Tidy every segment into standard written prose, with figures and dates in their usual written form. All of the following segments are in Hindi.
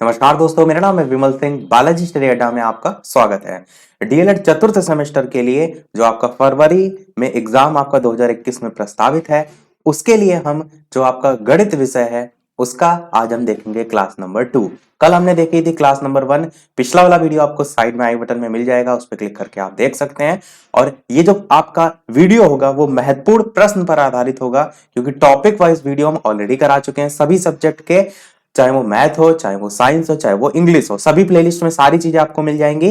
नमस्कार दोस्तों, मेरा नाम है विमल सिंह। बालाजी स्टडी अड्डा में आपका स्वागत है। डीएलएड चतुर्थ सेमेस्टर के लिए जो आपका फरवरी में एग्जाम आपका 2021 में प्रस्तावित है, उसके लिए हम जो आपका गणित विषय है उसका आज हम देखेंगे क्लास नंबर 2। कल हमने देखी थी क्लास नंबर 1। पिछला वाला वीडियो आपको साइड में आई बटन में मिल जाएगा, उस पर क्लिक करके आप देख सकते हैं। और ये जो आपका वीडियो होगा वो महत्वपूर्ण प्रश्न पर आधारित होगा, क्योंकि टॉपिक वाइज वीडियो हम ऑलरेडी करा चुके हैं सभी सब्जेक्ट के, चाहे वो मैथ हो, चाहे वो साइंस हो, चाहे वो इंग्लिश हो। सभी प्लेलिस्ट में सारी चीजें आपको मिल जाएंगी।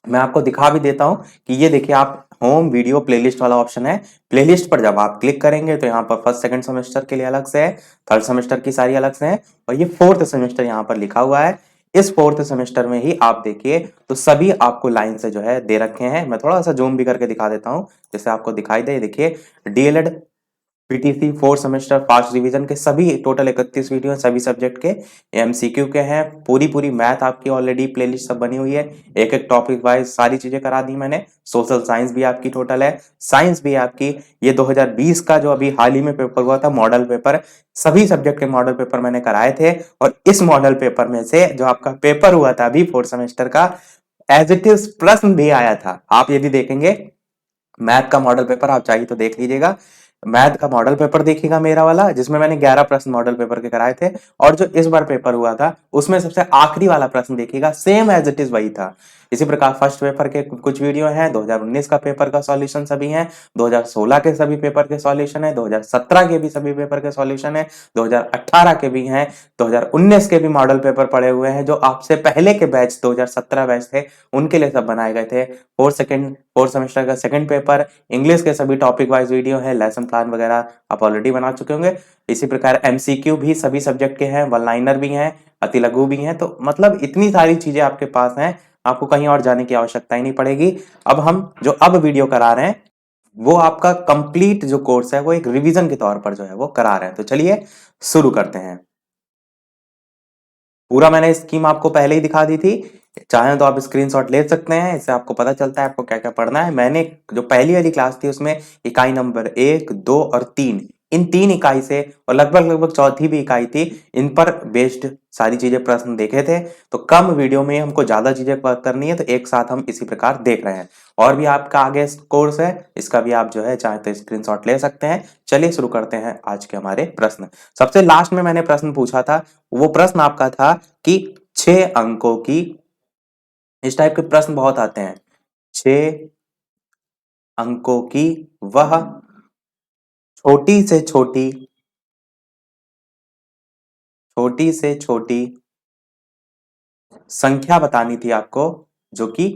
मैं आपको दिखा भी देता हूं कि ये देखिए, आप होम वीडियो प्लेलिस्ट वाला ऑप्शन है। प्लेलिस्ट पर जब आप क्लिक करेंगे तो यहाँ पर फर्स्ट सेकंड सेमेस्टर के लिए अलग से है, थर्ड सेमेस्टर की सारी अलग से है, और ये फोर्थ सेमेस्टर यहाँ पर लिखा हुआ है। इस फोर्थ सेमेस्टर में ही आप देखिए तो सभी आपको लाइन से जो है दे रखे हैं। मैं थोड़ा सा जूम भी करके दिखा देता हूँ जैसे आपको दिखाई दे। देखिए, DElEd PTC fourth semester fast revision के सभी टोटल 31 वीडियो सभी सब्जेक्ट के एमसीक्यू के हैं। पूरी मैथ आपकी ऑलरेडी प्लेलिस्ट सब बनी हुई है, एक एक टॉपिक वाइज सारी चीजें करा दी मैंने। सोशल साइंस भी आपकी टोटल है, साइंस भी आपकी। ये 2020 का जो अभी हाल ही में पेपर हुआ था मॉडल पेपर, सभी सब्जेक्ट के मॉडल पेपर मैंने कराए थे। और इस मॉडल पेपर में से जो आपका पेपर हुआ था अभी फोर्थ सेमेस्टर का, एज इट इज प्रश्न भी आया था। आप यदि देखेंगे मैथ का मॉडल पेपर, आप चाहिए तो देख लीजिएगा। मैथ का मॉडल पेपर देखिएगा मेरा वाला, जिसमें मैंने 11 प्रश्न मॉडल पेपर के कराए थे। और जो इस बार पेपर हुआ था उसमें सबसे आखिरी वाला प्रश्न देखिएगा, सेम एज इट इज वही था। इसी प्रकार फर्स्ट पेपर के कुछ वीडियो हैं, 2019 का पेपर का सॉल्यूशन सभी हैं, 2016 के सभी पेपर के सॉल्यूशन है, 2017 के भी सभी पेपर के सॉल्यूशन है, 2018 के भी हैं, 2019 के भी मॉडल पेपर पड़े हुए हैं। जो आपसे पहले के बैच 2017 बैच थे उनके लिए सब बनाए गए थे। फोर्थ सेमेस्टर का सेकंड पेपर, इंग्लिश के सभी टॉपिक वाइज वीडियो है, लेसन प्लान वगैरह आप ऑलरेडी बना चुके होंगे। इसी प्रकार एमसीक्यू भी सभी सब्जेक्ट के हैं, वन लाइनर भी हैं, अति लघु भी हैं। तो मतलब इतनी सारी चीजें आपके पास हैं, आपको कहीं और जाने की आवश्यकता ही नहीं पड़ेगी। अब हम जो अब वीडियो करा रहे हैं वो आपका कंप्लीट जो कोर्स है वो एक रिवीजन के तौर पर जो है वो करा रहे हैं। तो चलिए शुरू करते हैं। पूरा मैंने स्कीम आपको पहले ही दिखा दी थी, चाहे तो आप स्क्रीनशॉट ले सकते हैं, इससे आपको पता चलता है आपको क्या क्या पढ़ना है। मैंने जो पहली वाली क्लास थी उसमें इकाई नंबर 1, 2 और 3, इन 3 इकाई से और लगभग चौथी भी इकाई थी, इन पर बेस्ड सारी चीजें प्रश्न देखे थे। तो कम वीडियो में हमको ज्यादा चीजें करनी है, तो एक साथ हम इसी प्रकार देख रहे हैं। और भी आपका आगे कोर्स है, इसका भी आप जो है चाहे तो स्क्रीनशॉट ले सकते हैं। चलिए शुरू करते हैं आज के हमारे प्रश्न। सबसे लास्ट में मैंने प्रश्न पूछा था, वो प्रश्न आपका था कि 6 अंकों की, इस टाइप के प्रश्न बहुत आते हैं, 6 अंकों की वह छोटी से छोटी संख्या बतानी थी आपको, जो कि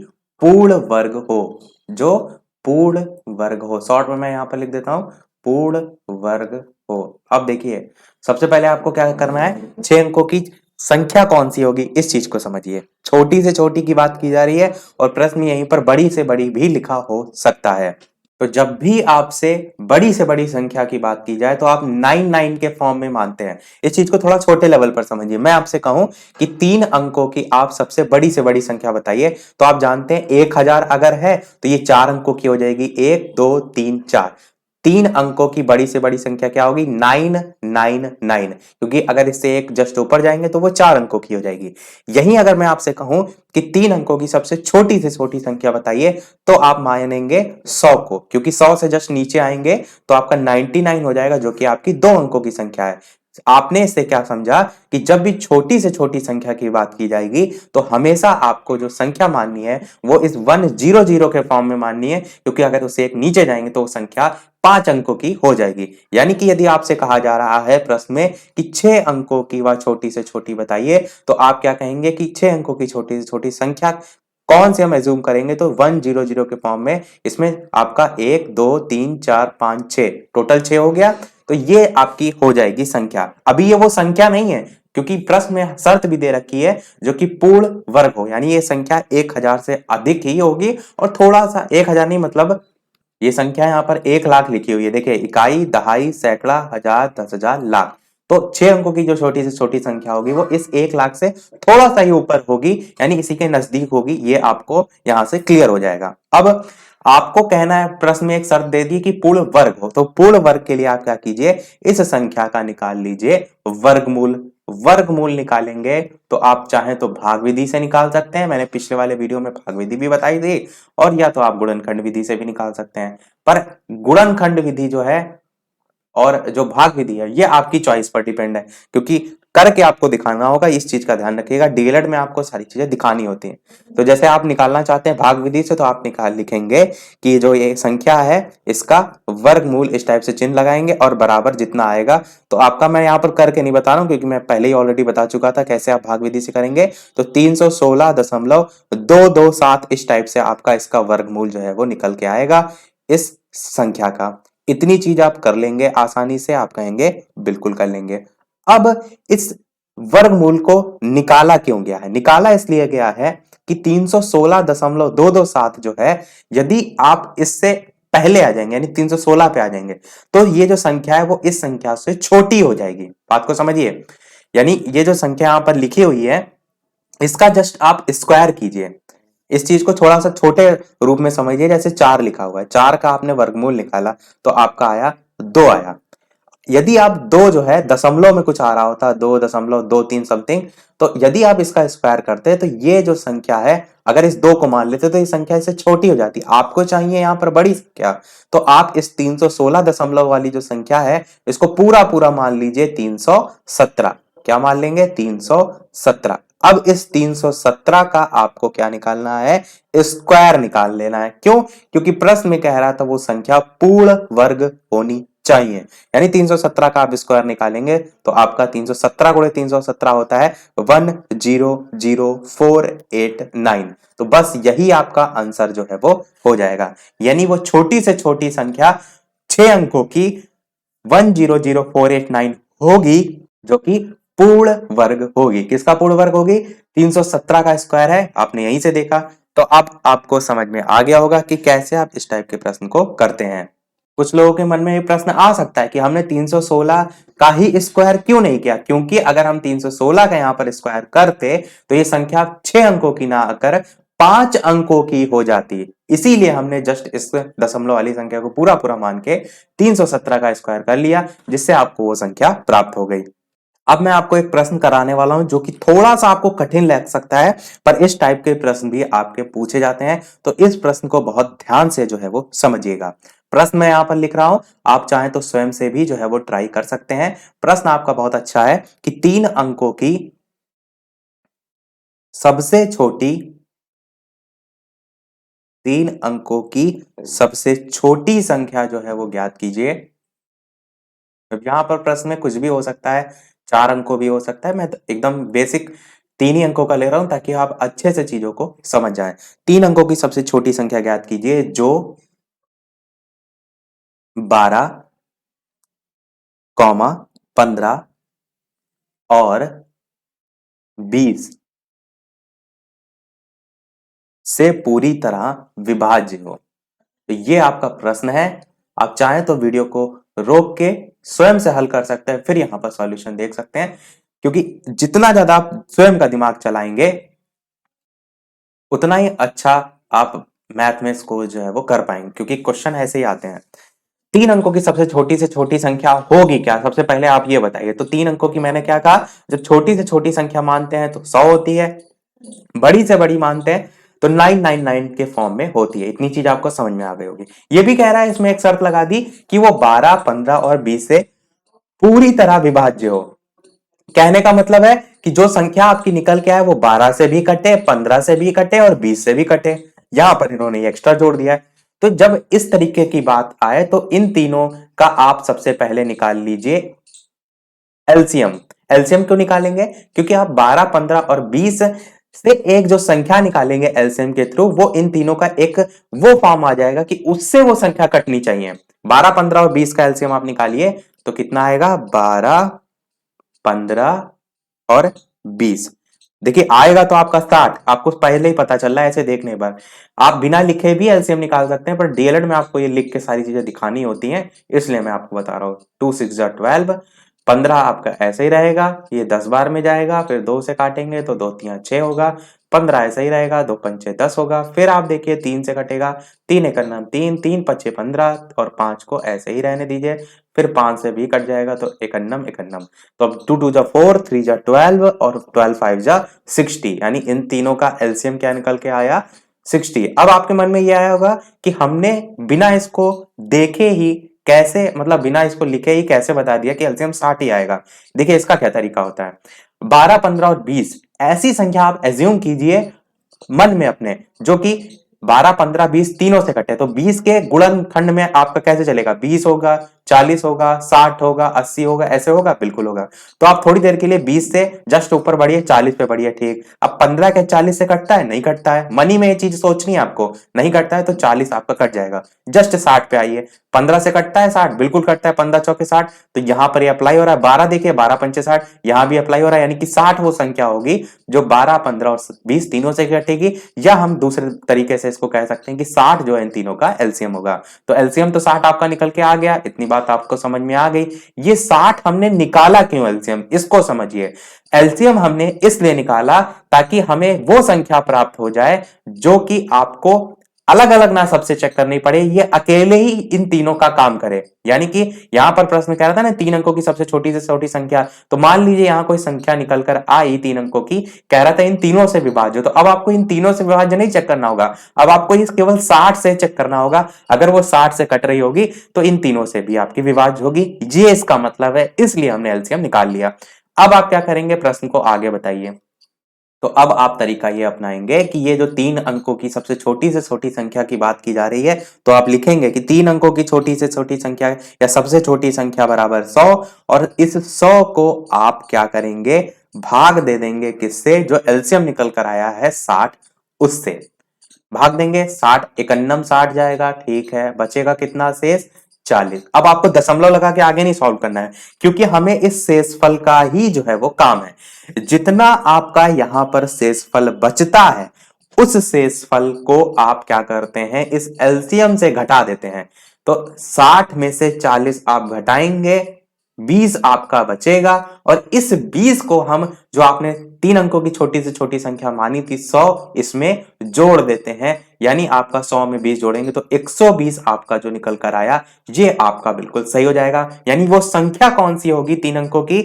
पूर्ण वर्ग हो, जो पूर्ण वर्ग हो। शॉर्ट में मैं यहां पर लिख देता हूं, पूर्ण वर्ग हो। अब देखिए, सबसे पहले आपको क्या करना है, 6 अंकों की संख्या कौन सी होगी इस चीज को समझिए। छोटी से छोटी की बात की जा रही है और प्रश्न यहीं पर बड़ी से बड़ी भी लिखा हो सकता है। तो जब भी आपसे बड़ी से बड़ी संख्या की बात की जाए तो आप 99 के फॉर्म में मानते हैं। इस चीज को थोड़ा छोटे लेवल पर समझिए। मैं आपसे कहूं कि 3 अंकों की आप सबसे बड़ी से बड़ी संख्या बताइए, तो आप जानते हैं 1000 अगर है तो ये 4 अंकों की हो जाएगी, 1 2 3 4। 3 अंकों की बड़ी से बड़ी संख्या क्या होगी, 999, क्योंकि अगर इससे एक जस्ट ऊपर जाएंगे तो वो 4 अंकों की हो जाएगी। यही अगर मैं आपसे कहूं कि 3 अंकों की सबसे छोटी से छोटी संख्या बताइए, तो आप मानेंगे 100 को, क्योंकि 100 से जस्ट नीचे आएंगे तो आपका 99 हो जाएगा, जो कि आपकी 2 अंकों की संख्या है। आपने इससे क्या समझा कि जब भी छोटी से छोटी संख्या की बात की जाएगी तो हमेशा आपको जो संख्या माननी है वो इस 100 के फॉर्म में माननी है, क्योंकि अगर उसे एक नीचे जाएंगे तो वो संख्या 5 अंकों की हो जाएगी। यानी कि यदि आपसे कहा जा रहा है प्रश्न में कि 6 अंकों की वह छोटी से छोटी बताइए, तो आप क्या कहेंगे कि 6 अंकों की छोटी से छोटी संख्या कौन से हम एज्यूम करेंगे, तो 100 के फॉर्म में। इसमें आपका 1 2 3 4 5 6 टोटल 6 हो गया, तो ये आपकी हो जाएगी संख्या। अभी ये वो संख्या नहीं है, क्योंकि प्रश्न में शर्त भी दे रखी है जो कि पूर्ण वर्ग हो, यानी ये संख्या 1000 से अधिक ही होगी। और थोड़ा सा 1000 नहीं, मतलब ये संख्या यहाँ पर 1 लाख लिखी हुई है। देखिए, इकाई, दहाई, सैकड़ा, हजार, 10,000, लाख। तो 6 अंकों की जो छोटी से छोटी संख्या होगी वो इस 1 लाख से थोड़ा सा ही ऊपर होगी, यानी इसी के नजदीक होगी। ये आपको यहां से क्लियर हो जाएगा। अब आपको कहना है, प्रश्न में एक शर्त दे दी कि पूर्ण वर्ग हो, तो पूर्ण वर्ग के लिए आप क्या कीजिए, इस संख्या का निकाल लीजिए वर्गमूल। वर्गमूल निकालेंगे तो आप चाहें तो भाग विधि से निकाल सकते हैं, मैंने पिछले वाले वीडियो में भाग विधि भी बताई थी, और या तो आप गुणनखंड विधि से भी निकाल सकते हैं। पर गुणनखंड विधि जो है और जो भाग विधि है ये आपकी चॉइस पर डिपेंड है, क्योंकि करके आपको दिखाना होगा, इस चीज का ध्यान रखिएगा। डीएलएड में आपको सारी चीजें दिखानी होती हैं। तो जैसे आप निकालना चाहते हैं भाग विधि से, तो आप निकाल लिखेंगे कि जो ये संख्या है इसका वर्गमूल, इस टाइप से चिन्ह लगाएंगे और बराबर जितना आएगा। तो आपका मैं यहाँ पर करके नहीं बता रहा हूँ, क्योंकि मैं पहले ही ऑलरेडी बता चुका था कैसे आप भाग विधि से करेंगे। तो 316.227 इस टाइप से आपका इसका वर्गमूल जो है वो निकल के आएगा इस संख्या का। इतनी चीज आप कर लेंगे आसानी से, आप कहेंगे बिल्कुल कर लेंगे। अब इस वर्गमूल को निकाला क्यों गया है? निकाला इसलिए गया है कि 316.227 जो है, यदि आप इससे पहले आ जाएंगे यानी 316 पे आ जाएंगे, तो ये जो संख्या है वो इस संख्या से छोटी हो जाएगी। बात को समझिए, यानी ये जो संख्या यहां पर लिखी हुई है इसका जस्ट आप स्क्वायर कीजिए। इस चीज को थोड़ा सा छोटे रूप में समझिए, जैसे 4 लिखा हुआ है, 4 का आपने वर्गमूल निकाला तो आपका आया 2 आया। यदि आप 2 जो है दशमलव में कुछ आ रहा होता 2.23 समथिंग, तो यदि आप इसका स्क्वायर करते तो ये जो संख्या है, अगर इस 2 को मान लेते तो ये संख्या इससे छोटी हो जाती। आपको चाहिए यहां पर बड़ी संख्या, तो आप इस 316 दशमलव वाली जो संख्या है इसको पूरा पूरा मान लीजिए 317। क्या मान लेंगे? 317। अब इस 317 का आपको क्या निकालना है? स्क्वायर निकाल लेना है। क्यों? क्योंकि प्रश्न में कह रहा था वो संख्या पूर्ण वर्ग होनी चाहिए, यानी 317 का आप स्क्वायर निकालेंगे तो आपका 317 गुणे 317 होता है 100,489। तो बस यही आपका आंसर जो है वो हो जाएगा, यानी वो छोटी से छोटी संख्या 6 अंकों की 100,489 होगी, जो कि पूर्ण वर्ग होगी। किसका पूर्ण वर्ग होगी? 317 का स्क्वायर है, आपने यहीं से देखा। तो अब आपको समझ में आ गया होगा कि कैसे आप इस टाइप के प्रश्न को करते हैं। कुछ लोगों के मन में ये प्रश्न आ सकता है कि हमने 316 का ही स्क्वायर क्यों नहीं किया, क्योंकि अगर हम 316 का यहां पर स्क्वायर करते तो ये संख्या 6 अंकों की ना आकर 5 अंकों की हो जाती। इसीलिए हमने जस्ट इस दशमलव वाली संख्या को पूरा पूरा मान के 317 का स्क्वायर कर लिया, जिससे आपको वो संख्या प्राप्त हो गई। अब मैं आपको एक प्रश्न कराने वाला हूं जो कि थोड़ा सा आपको कठिन लग सकता है, पर इस टाइप के प्रश्न भी आपके पूछे जाते हैं, तो इस प्रश्न को बहुत ध्यान से जो है वो समझिएगा। प्रश्न मैं यहां पर लिख रहा हूं, आप चाहें तो स्वयं से भी जो है वो ट्राई कर सकते हैं। प्रश्न आपका बहुत अच्छा है कि 3 अंकों की सबसे छोटी 3 अंकों की सबसे छोटी संख्या जो है वो ज्ञात कीजिए। अब यहां पर प्रश्न में कुछ भी हो सकता है, 4 अंकों भी हो सकता है, मैं तो एकदम बेसिक 3 ही अंकों का ले रहा हूं ताकि आप अच्छे से चीजों को समझ जाएं। 3 अंकों की सबसे छोटी संख्या ज्ञात कीजिए जो 12, 15 और 20 से पूरी तरह विभाज्य हो। तो ये आपका प्रश्न है। आप चाहें तो वीडियो को रोक के स्वयं से हल कर सकते हैं, फिर यहां पर सॉल्यूशन देख सकते हैं, क्योंकि जितना ज्यादा आप स्वयं का दिमाग चलाएंगे उतना ही अच्छा आप मैथ में स्कोर जो है वो कर पाएंगे, क्योंकि क्वेश्चन ऐसे ही आते हैं। 3 अंकों की सबसे छोटी से छोटी संख्या होगी क्या? सबसे पहले आप ये बताइए। तो 3 अंकों की मैंने क्या कहा, जब छोटी से छोटी संख्या मानते हैं तो 100 होती है, बड़ी से बड़ी मानते हैं तो 999 के फॉर्म में होती है। इतनी चीज आपको समझ में आ गई होगी। ये भी कह रहा है, इसमें एक शर्त लगा दी कि वो 12, 15 और 20 से पूरी तरह विभाज्य हो। कहने का मतलब है कि जो संख्या आपकी निकल के आए वो 12 से भी कटे, 15 से भी कटे और 20 से भी कटे। यहां पर इन्होंने एक्स्ट्रा जोड़ दिया है। तो जब इस तरीके की बात आए तो इन तीनों का आप सबसे पहले निकाल लीजिए एलसीएम। एलसीएम क्यों निकालेंगे? क्योंकि आप 12, 15 और 20 से एक जो संख्या निकालेंगे एलसीएम के थ्रू, वो इन तीनों का एक वो फॉर्म आ जाएगा कि उससे वो संख्या कटनी चाहिए। 12, 15 और 20 का एलसीएम आप निकालिए तो कितना आएगा? 12, 15 और 20। देखिए आएगा तो आपका 60, आपको पहले ही पता चल रहा है ऐसे देखने पर। आप बिना लिखे भी एलसीएम निकाल सकते हैं, पर डीएलएड में आपको ये लिख के सारी चीजें दिखानी होती हैं, इसलिए मैं आपको बता रहा हूं। 2 6 12, 15 आपका ऐसे ही रहेगा, ये 10 बार में जाएगा, फिर 2 से काटेंगे तो 2 तिया 6 होगा, 15 ऐसे ही रहेगा, 2 पंचे 10 होगा, फिर आप देखिए 3 से कटेगा, 3 एक अन्नम 3, 3 पचे 15 और 5 को ऐसे ही रहने दीजिए, फिर 5 से भी कट जाएगा तो एक अन्नम एक अन्नम। तो अब 2 2 जा 4, 3 जा 12 और 12 5 जा 60, यानी इन तीनों का एलसीएम क्या निकल के आया, 60। अब आपके मन में ये आया होगा कि हमने बिना इसको देखे ही कैसे, मतलब बिना इसको लिखे ही कैसे बता दिया कि एलसीएम 60 ही आएगा। देखिए इसका क्या तरीका होता है, 12, 15 और 20 ऐसी संख्या आप एज्यूम कीजिए मन में अपने, जो कि 12, 15, 20 तीनों से कटे, तो 20 के गुणनखंड में आपका कैसे चलेगा, 20 होगा, 40 होगा, 60 होगा, 80 होगा, ऐसे होगा, बिल्कुल होगा। तो आप थोड़ी देर के लिए 20 से जस्ट ऊपर बढ़िए, 40 पे बढ़िए, ठीक। अब 15 के 40 से कटता है, नहीं कटता है, मनी में ये चीज सोचनी है आपको, नहीं कटता है तो 40 आपका कट जाएगा, जस्ट 60 पे आइए। 15 से कटता है 60, बिल्कुल कटता है, 15 चौके 60, तो यहां पर ये अप्लाई हो रहा है। 12 देखिए, 12 पंचे 60, यहां भी अप्लाई हो रहा है, यानी कि 60 वो संख्या होगी जो 12, 15 और 20 तीनों से कटेगी, या हम दूसरे तरीके से इसको कह सकते हैं कि 60 जो है इन तीनों का एलसीएम होगा। तो एलसीएम तो 60 आपका निकल के आ गया, इतनी बात आपको समझ में आ गई। ये 60 हमने निकाला क्यों एलसीएम, इसको समझिए। एलसीएम हमने इसलिए निकाला ताकि हमें वो संख्या प्राप्त हो जाए जो कि आपको अलग अलग ना सबसे चेक करनी पड़े, ये अकेले ही इन तीनों का काम करे। यानी कि यहां पर प्रश्न कह रहा था ना 3 अंकों की सबसे छोटी से छोटी संख्या, तो मान लीजिए यहां कोई संख्या निकल कर आई 3 अंकों की, कह रहा था इन तीनों से विभाज्य, तो अब आपको इन तीनों से विभाज्य नहीं चेक करना होगा, अब आपको इस केवल 60 से चेक करना होगा। अगर वो 60 से कट रही होगी तो इन तीनों से भी आपकी विभाज्य होगी, ये इसका मतलब है, इसलिए हमने एलसीएम निकाल लिया। अब आप क्या करेंगे, प्रश्न को आगे बताइए। तो अब आप तरीका ये अपनाएंगे कि ये जो 3 अंकों की सबसे छोटी से छोटी संख्या की बात की जा रही है, तो आप लिखेंगे कि 3 अंकों की छोटी से छोटी संख्या या सबसे छोटी संख्या बराबर 100, और इस 100 को आप क्या करेंगे, भाग दे देंगे किससे, जो एलसीएम निकल कर आया है 60, उससे भाग देंगे। 60 एकन्नम 60 जाएगा, ठीक है, बचेगा कितना शेष, 40। अब आपको दशमलव लगा के आगे नहीं सॉल्व करना है, क्योंकि हमें इस शेषफल का ही जो है वो काम है। जितना आपका यहां पर शेषफल बचता है, उस शेषफल को आप क्या करते हैं, इस एलसीएम से घटा देते हैं। तो 60 में से 40 आप घटाएंगे, 20 आपका बचेगा, और इस 20 को हम, जो आपने 3 अंकों की छोटी से छोटी संख्या मानी थी 100, इसमें जोड़ देते हैं, यानी आपका 100 में 20 जोड़ेंगे तो 120 आपका जो निकल कर आया, ये आपका बिल्कुल सही हो जाएगा। यानी वो संख्या कौन सी होगी 3 अंकों की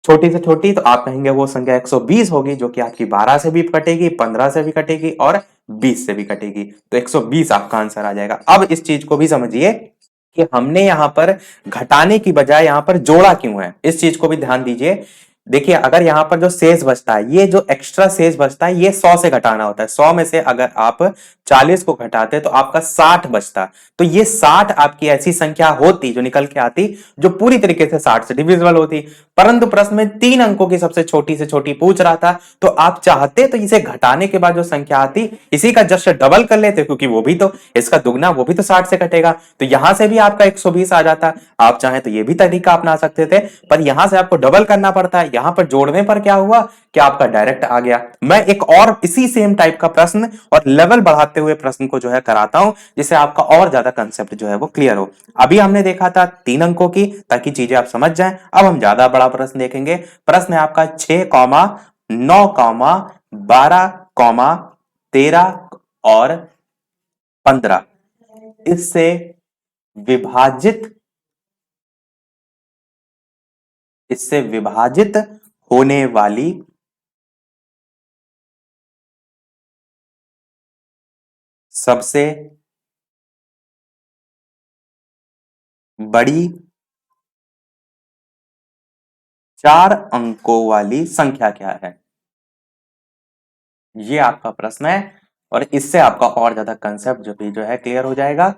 छोटी से छोटी, तो आप कहेंगे वो संख्या 120 होगी, जो कि आपकी 12 से भी कटेगी, 15 से भी कटेगी और 20 से भी कटेगी, तो 120 आपका आंसर आ जाएगा। अब इस चीज को भी समझिए कि हमने यहां पर घटाने की बजाय यहां पर जोड़ा क्यों है, इस चीज को भी ध्यान दीजिए। देखिए अगर यहां पर जो शेष बचता है, ये जो एक्स्ट्रा शेष बचता है, ये 100 से घटाना होता है। 100 में से अगर आप 40 को घटाते तो आपका 60 बचता, तो ये 60 आपकी ऐसी संख्या होती जो निकल के आती, जो पूरी तरीके से 60 से डिविजिबल होती, परंतु प्रश्न में 3 अंकों की सबसे छोटी से छोटी पूछ रहा था, तो आप चाहते तो इसे घटाने के बाद जो संख्या आती, इसी का जस्ट डबल कर लेते, क्योंकि वो भी तो इसका दुगना, वो भी तो 60 से कटेगा, तो यहां से भी आपका 120 आ जाता। आप चाहें तो ये भी तरीका अपना सकते थे, पर यहां से आपको डबल करना पड़ता है। यहां पर जोड़ने पर क्या हुआ कि आपका डायरेक्ट आ गया। मैं एक और इसी सेम टाइप का प्रश्न और लेवल बढ़ाते हुए प्रश्न को जो है कराता हूं, जिससे आपका और ज्यादा कंसेप्ट जो है वो क्लियर हो। अभी हमने देखा था 3 अंकों की, ताकि चीजें आप समझ जाएं। अब हम ज्यादा बड़ा प्रश्न देखेंगे। प्रश्न है आपका 6, 9, 12, 13 और 15 इससे विभाजित होने वाली सबसे बड़ी 4 अंकों वाली संख्या क्या है, ये आपका प्रश्न है। और इससे आपका और ज्यादा कंसेप्ट जो है क्लियर हो जाएगा,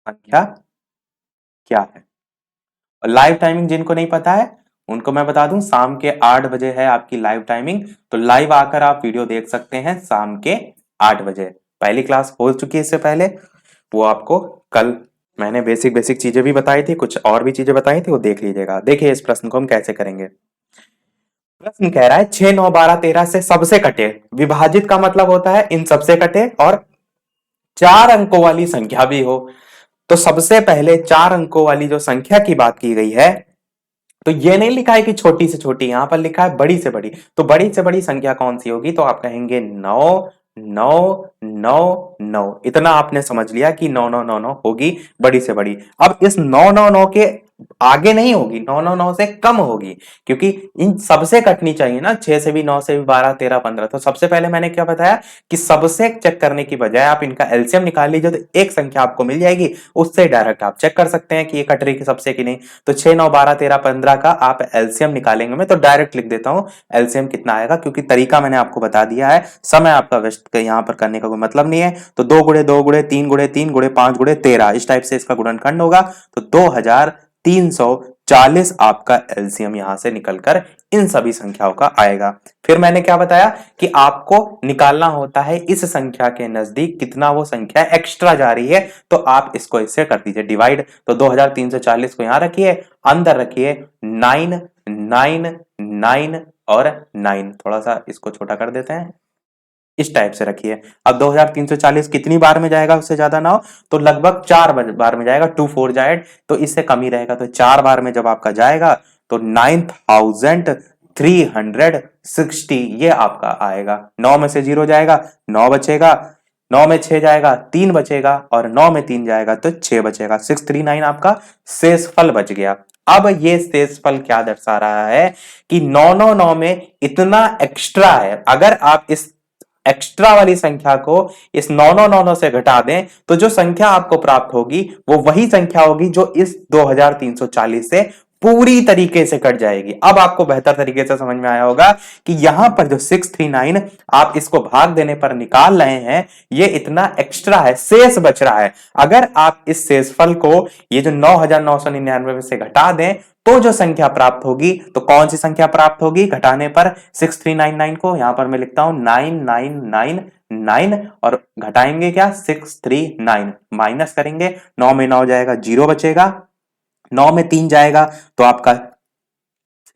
संख्या क्या है। और लाइव टाइमिंग जिनको नहीं पता है उनको मैं बता दूं, शाम के 8 बजे है आपकी लाइव टाइमिंग, तो लाइव आकर आप वीडियो देख सकते हैं शाम के 8 बजे। पहली क्लास हो चुकी है इससे पहले, वो आपको कल मैंने बेसिक चीजें भी बताई थी, कुछ और भी चीजें बताई थी, वो देख लीजिएगा। देखिए इस प्रश्न को हम कैसे करेंगे। प्रश्न कह रहा है 6, 9, 12, 13 से सबसे कटे, विभाजित का मतलब होता है इन सबसे कटे और 4 अंकों वाली संख्या भी हो। तो सबसे पहले 4 अंकों वाली जो संख्या की बात की गई है, तो ये नहीं लिखा है कि छोटी से छोटी, यहां पर लिखा है बड़ी से बड़ी। तो बड़ी से बड़ी संख्या कौन सी होगी? तो आप कहेंगे 9 9 9 9। इतना आपने समझ लिया कि 9 9 9 9 होगी बड़ी से बड़ी। अब इस 9 9 9 के आगे नहीं होगी, 9 9 9 से कम होगी, क्योंकि इन सबसे कटनी चाहिए ना, 6 से भी, 9 से भी, 12 13 15। तो सबसे पहले मैंने क्या बताया कि सबसे चेक करने की बजाय आप इनका एलसीएम निकाल लीजिए, तो एक संख्या आपको मिल जाएगी, उससे डायरेक्ट आप चेक कर सकते हैं कि ये कट रही है सबसे कि नहीं। तो 6 9 12 13 15 का आप एलसीएम निकालेंगे, मैं तो डायरेक्ट लिख देता हूं एलसीएम कितना आएगा, क्योंकि तरीका मैंने आपको बता दिया है, समय आपका वेस्ट यहां पर करने का कोई मतलब नहीं है। तो 2 गुणे 2 गुणे 3 गुणे 3 गुणे 5 गुणे 13, इस टाइप से इसका गुणनखंड होगा। तो 2340 आपका एलसीएम यहां से निकलकर इन सभी संख्याओं का आएगा। फिर मैंने क्या बताया कि आपको निकालना होता है इस संख्या के नजदीक कितना वो संख्या एक्स्ट्रा जा रही है, तो आप इसको इससे कर दीजिए डिवाइड। तो 2340 को यहां रखिए, अंदर रखिए 9 9 9 और 9, थोड़ा सा इसको छोटा कर देते हैं, इस टाइप से रखिए। अब 2340 कितनी बार में जाएगा? उससे ज्यादा ना हो तो लगभग 4 बार में जाएगा, 2 4 जाए तो इससे कम ही रहेगा। तो 4 बार में जब आपका जाएगा तो 9360 ये आपका आएगा। 9 में से 0 जाएगा, 9 बचेगा, 9 में 6 जाएगा, 3 बचेगा, और 9 में 3 जाएगा तो 6 बचेगा। 639 आपका शेषफल बच गया। अब ये शेषफल क्या दर्शा रहा है कि 999 में इतना एक्स्ट्रा है। अगर आप इस एक्स्ट्रा वाली संख्या को इस 9999 से घटा दें तो जो संख्या आपको प्राप्त होगी वो वही संख्या होगी जो इस 2340 से पूरी तरीके से कट जाएगी। अब आपको बेहतर तरीके से समझ में आया होगा कि यहां पर जो 639 आप इसको भाग देने पर निकाल रहे हैं, ये इतना एक्स्ट्रा है, शेष बच रहा है। अगर आप इस शेषफल को ये जो 9999 में से घटा दें तो जो संख्या प्राप्त होगी, तो कौन सी संख्या प्राप्त होगी घटाने पर? 6399 को यहां पर मैं लिखता हूं 9999 और घटाएंगे क्या? 639, माइनस करेंगे, 9 में 9 जाएगा, 0 बचेगा, 9 में 3 जाएगा तो आपका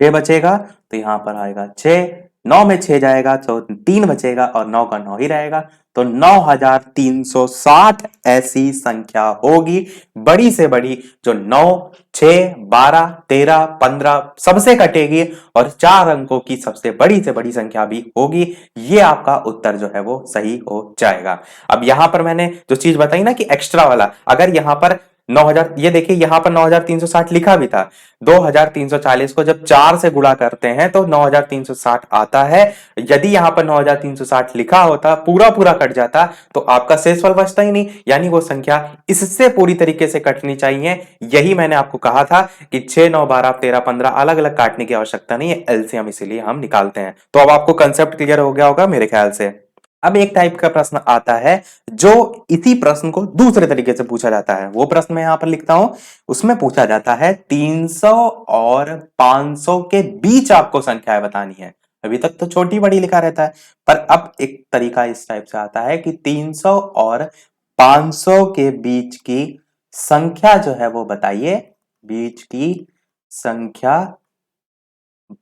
6 बचेगा, तो यहां पर आएगा 6, 9 में 6 जाएगा तो 3 बचेगा और 9 का 9 ही रहेगा। तो 9360 ऐसी संख्या होगी बड़ी से बड़ी जो 9 6 12 13 15 सबसे कटेगी और 4 अंकों की सबसे बड़ी संख्या भी होगी। ये आपका उत्तर जो है वो सही हो जाएगा। अब यहां पर मैंने जो चीज बताई ना कि एक्स्ट्रा वाला, अगर यहां पर 9000, ये देखिए यहां पर 9360 लिखा भी था, 2340 को जब 4 से गुणा करते हैं तो 9360 आता है। यदि यहां पर 9360 लिखा होता, पूरा पूरा कट जाता, तो आपका शेषफल बचता ही नहीं, यानी वो संख्या इससे पूरी तरीके से कटनी चाहिए। यही मैंने आपको कहा था कि 6 9 12 13 15 अलग अलग काटने की आवश्यकता नहीं है, एलसीएम इसीलिए हम निकालते हैं। तो अब आपको कंसेप्ट क्लियर हो गया होगा मेरे ख्याल से। अब एक टाइप का प्रश्न आता है जो इसी प्रश्न को दूसरे तरीके से पूछा जाता है, वो प्रश्न मैं यहां पर लिखता हूं। उसमें पूछा जाता है 300 और 500 के बीच आपको संख्याएं बतानी है। अभी तक तो छोटी बड़ी लिखा रहता है, पर अब एक तरीका इस टाइप से आता है कि 300 और 500 के बीच की संख्या जो है वो बताइए, बीच की संख्या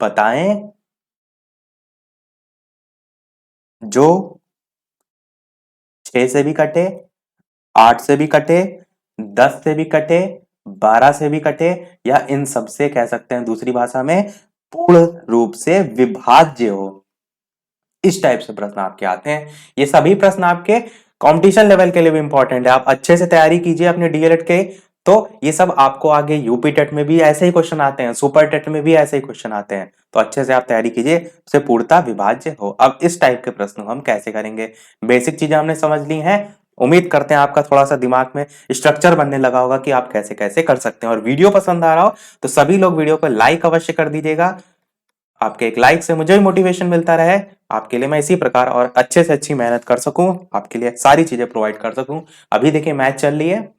बताएं जो 6 से भी कटे, 8 से भी कटे, 10 से भी कटे, 12 से भी कटे, या इन सबसे कह सकते हैं दूसरी भाषा में पूर्ण रूप से विभाज्य हो। इस टाइप से प्रश्न आपके आते हैं। ये सभी प्रश्न आपके कंपटीशन लेवल के लिए भी इंपॉर्टेंट है। आप अच्छे से तैयारी कीजिए अपने डीएलएड के, तो ये सब आपको आगे यूपी टेट में भी ऐसे ही क्वेश्चन आते हैं, सुपर टेट में भी ऐसे ही क्वेश्चन आते हैं। तो अच्छे से आप तैयारी कीजिए, उसे पूर्णतः विभाज्य हो। अब इस टाइप के प्रश्न हम कैसे करेंगे? बेसिक चीजें हमने समझ ली हैं, उम्मीद करते हैं आपका थोड़ा सा दिमाग में स्ट्रक्चर बनने लगा होगा कि आप कैसे कैसे कर सकते हैं। और वीडियो पसंद आ रहा हो तो सभी लोग वीडियो को लाइक अवश्य कर दीजिएगा। आपके एक लाइक से मुझे भी मोटिवेशन मिलता रहे, आपके लिए मैं इसी प्रकार और अच्छे से अच्छी मेहनत कर सकूं, आपके लिए सारी चीजें प्रोवाइड कर सकूं। अभी देखिए मैच चल रही है,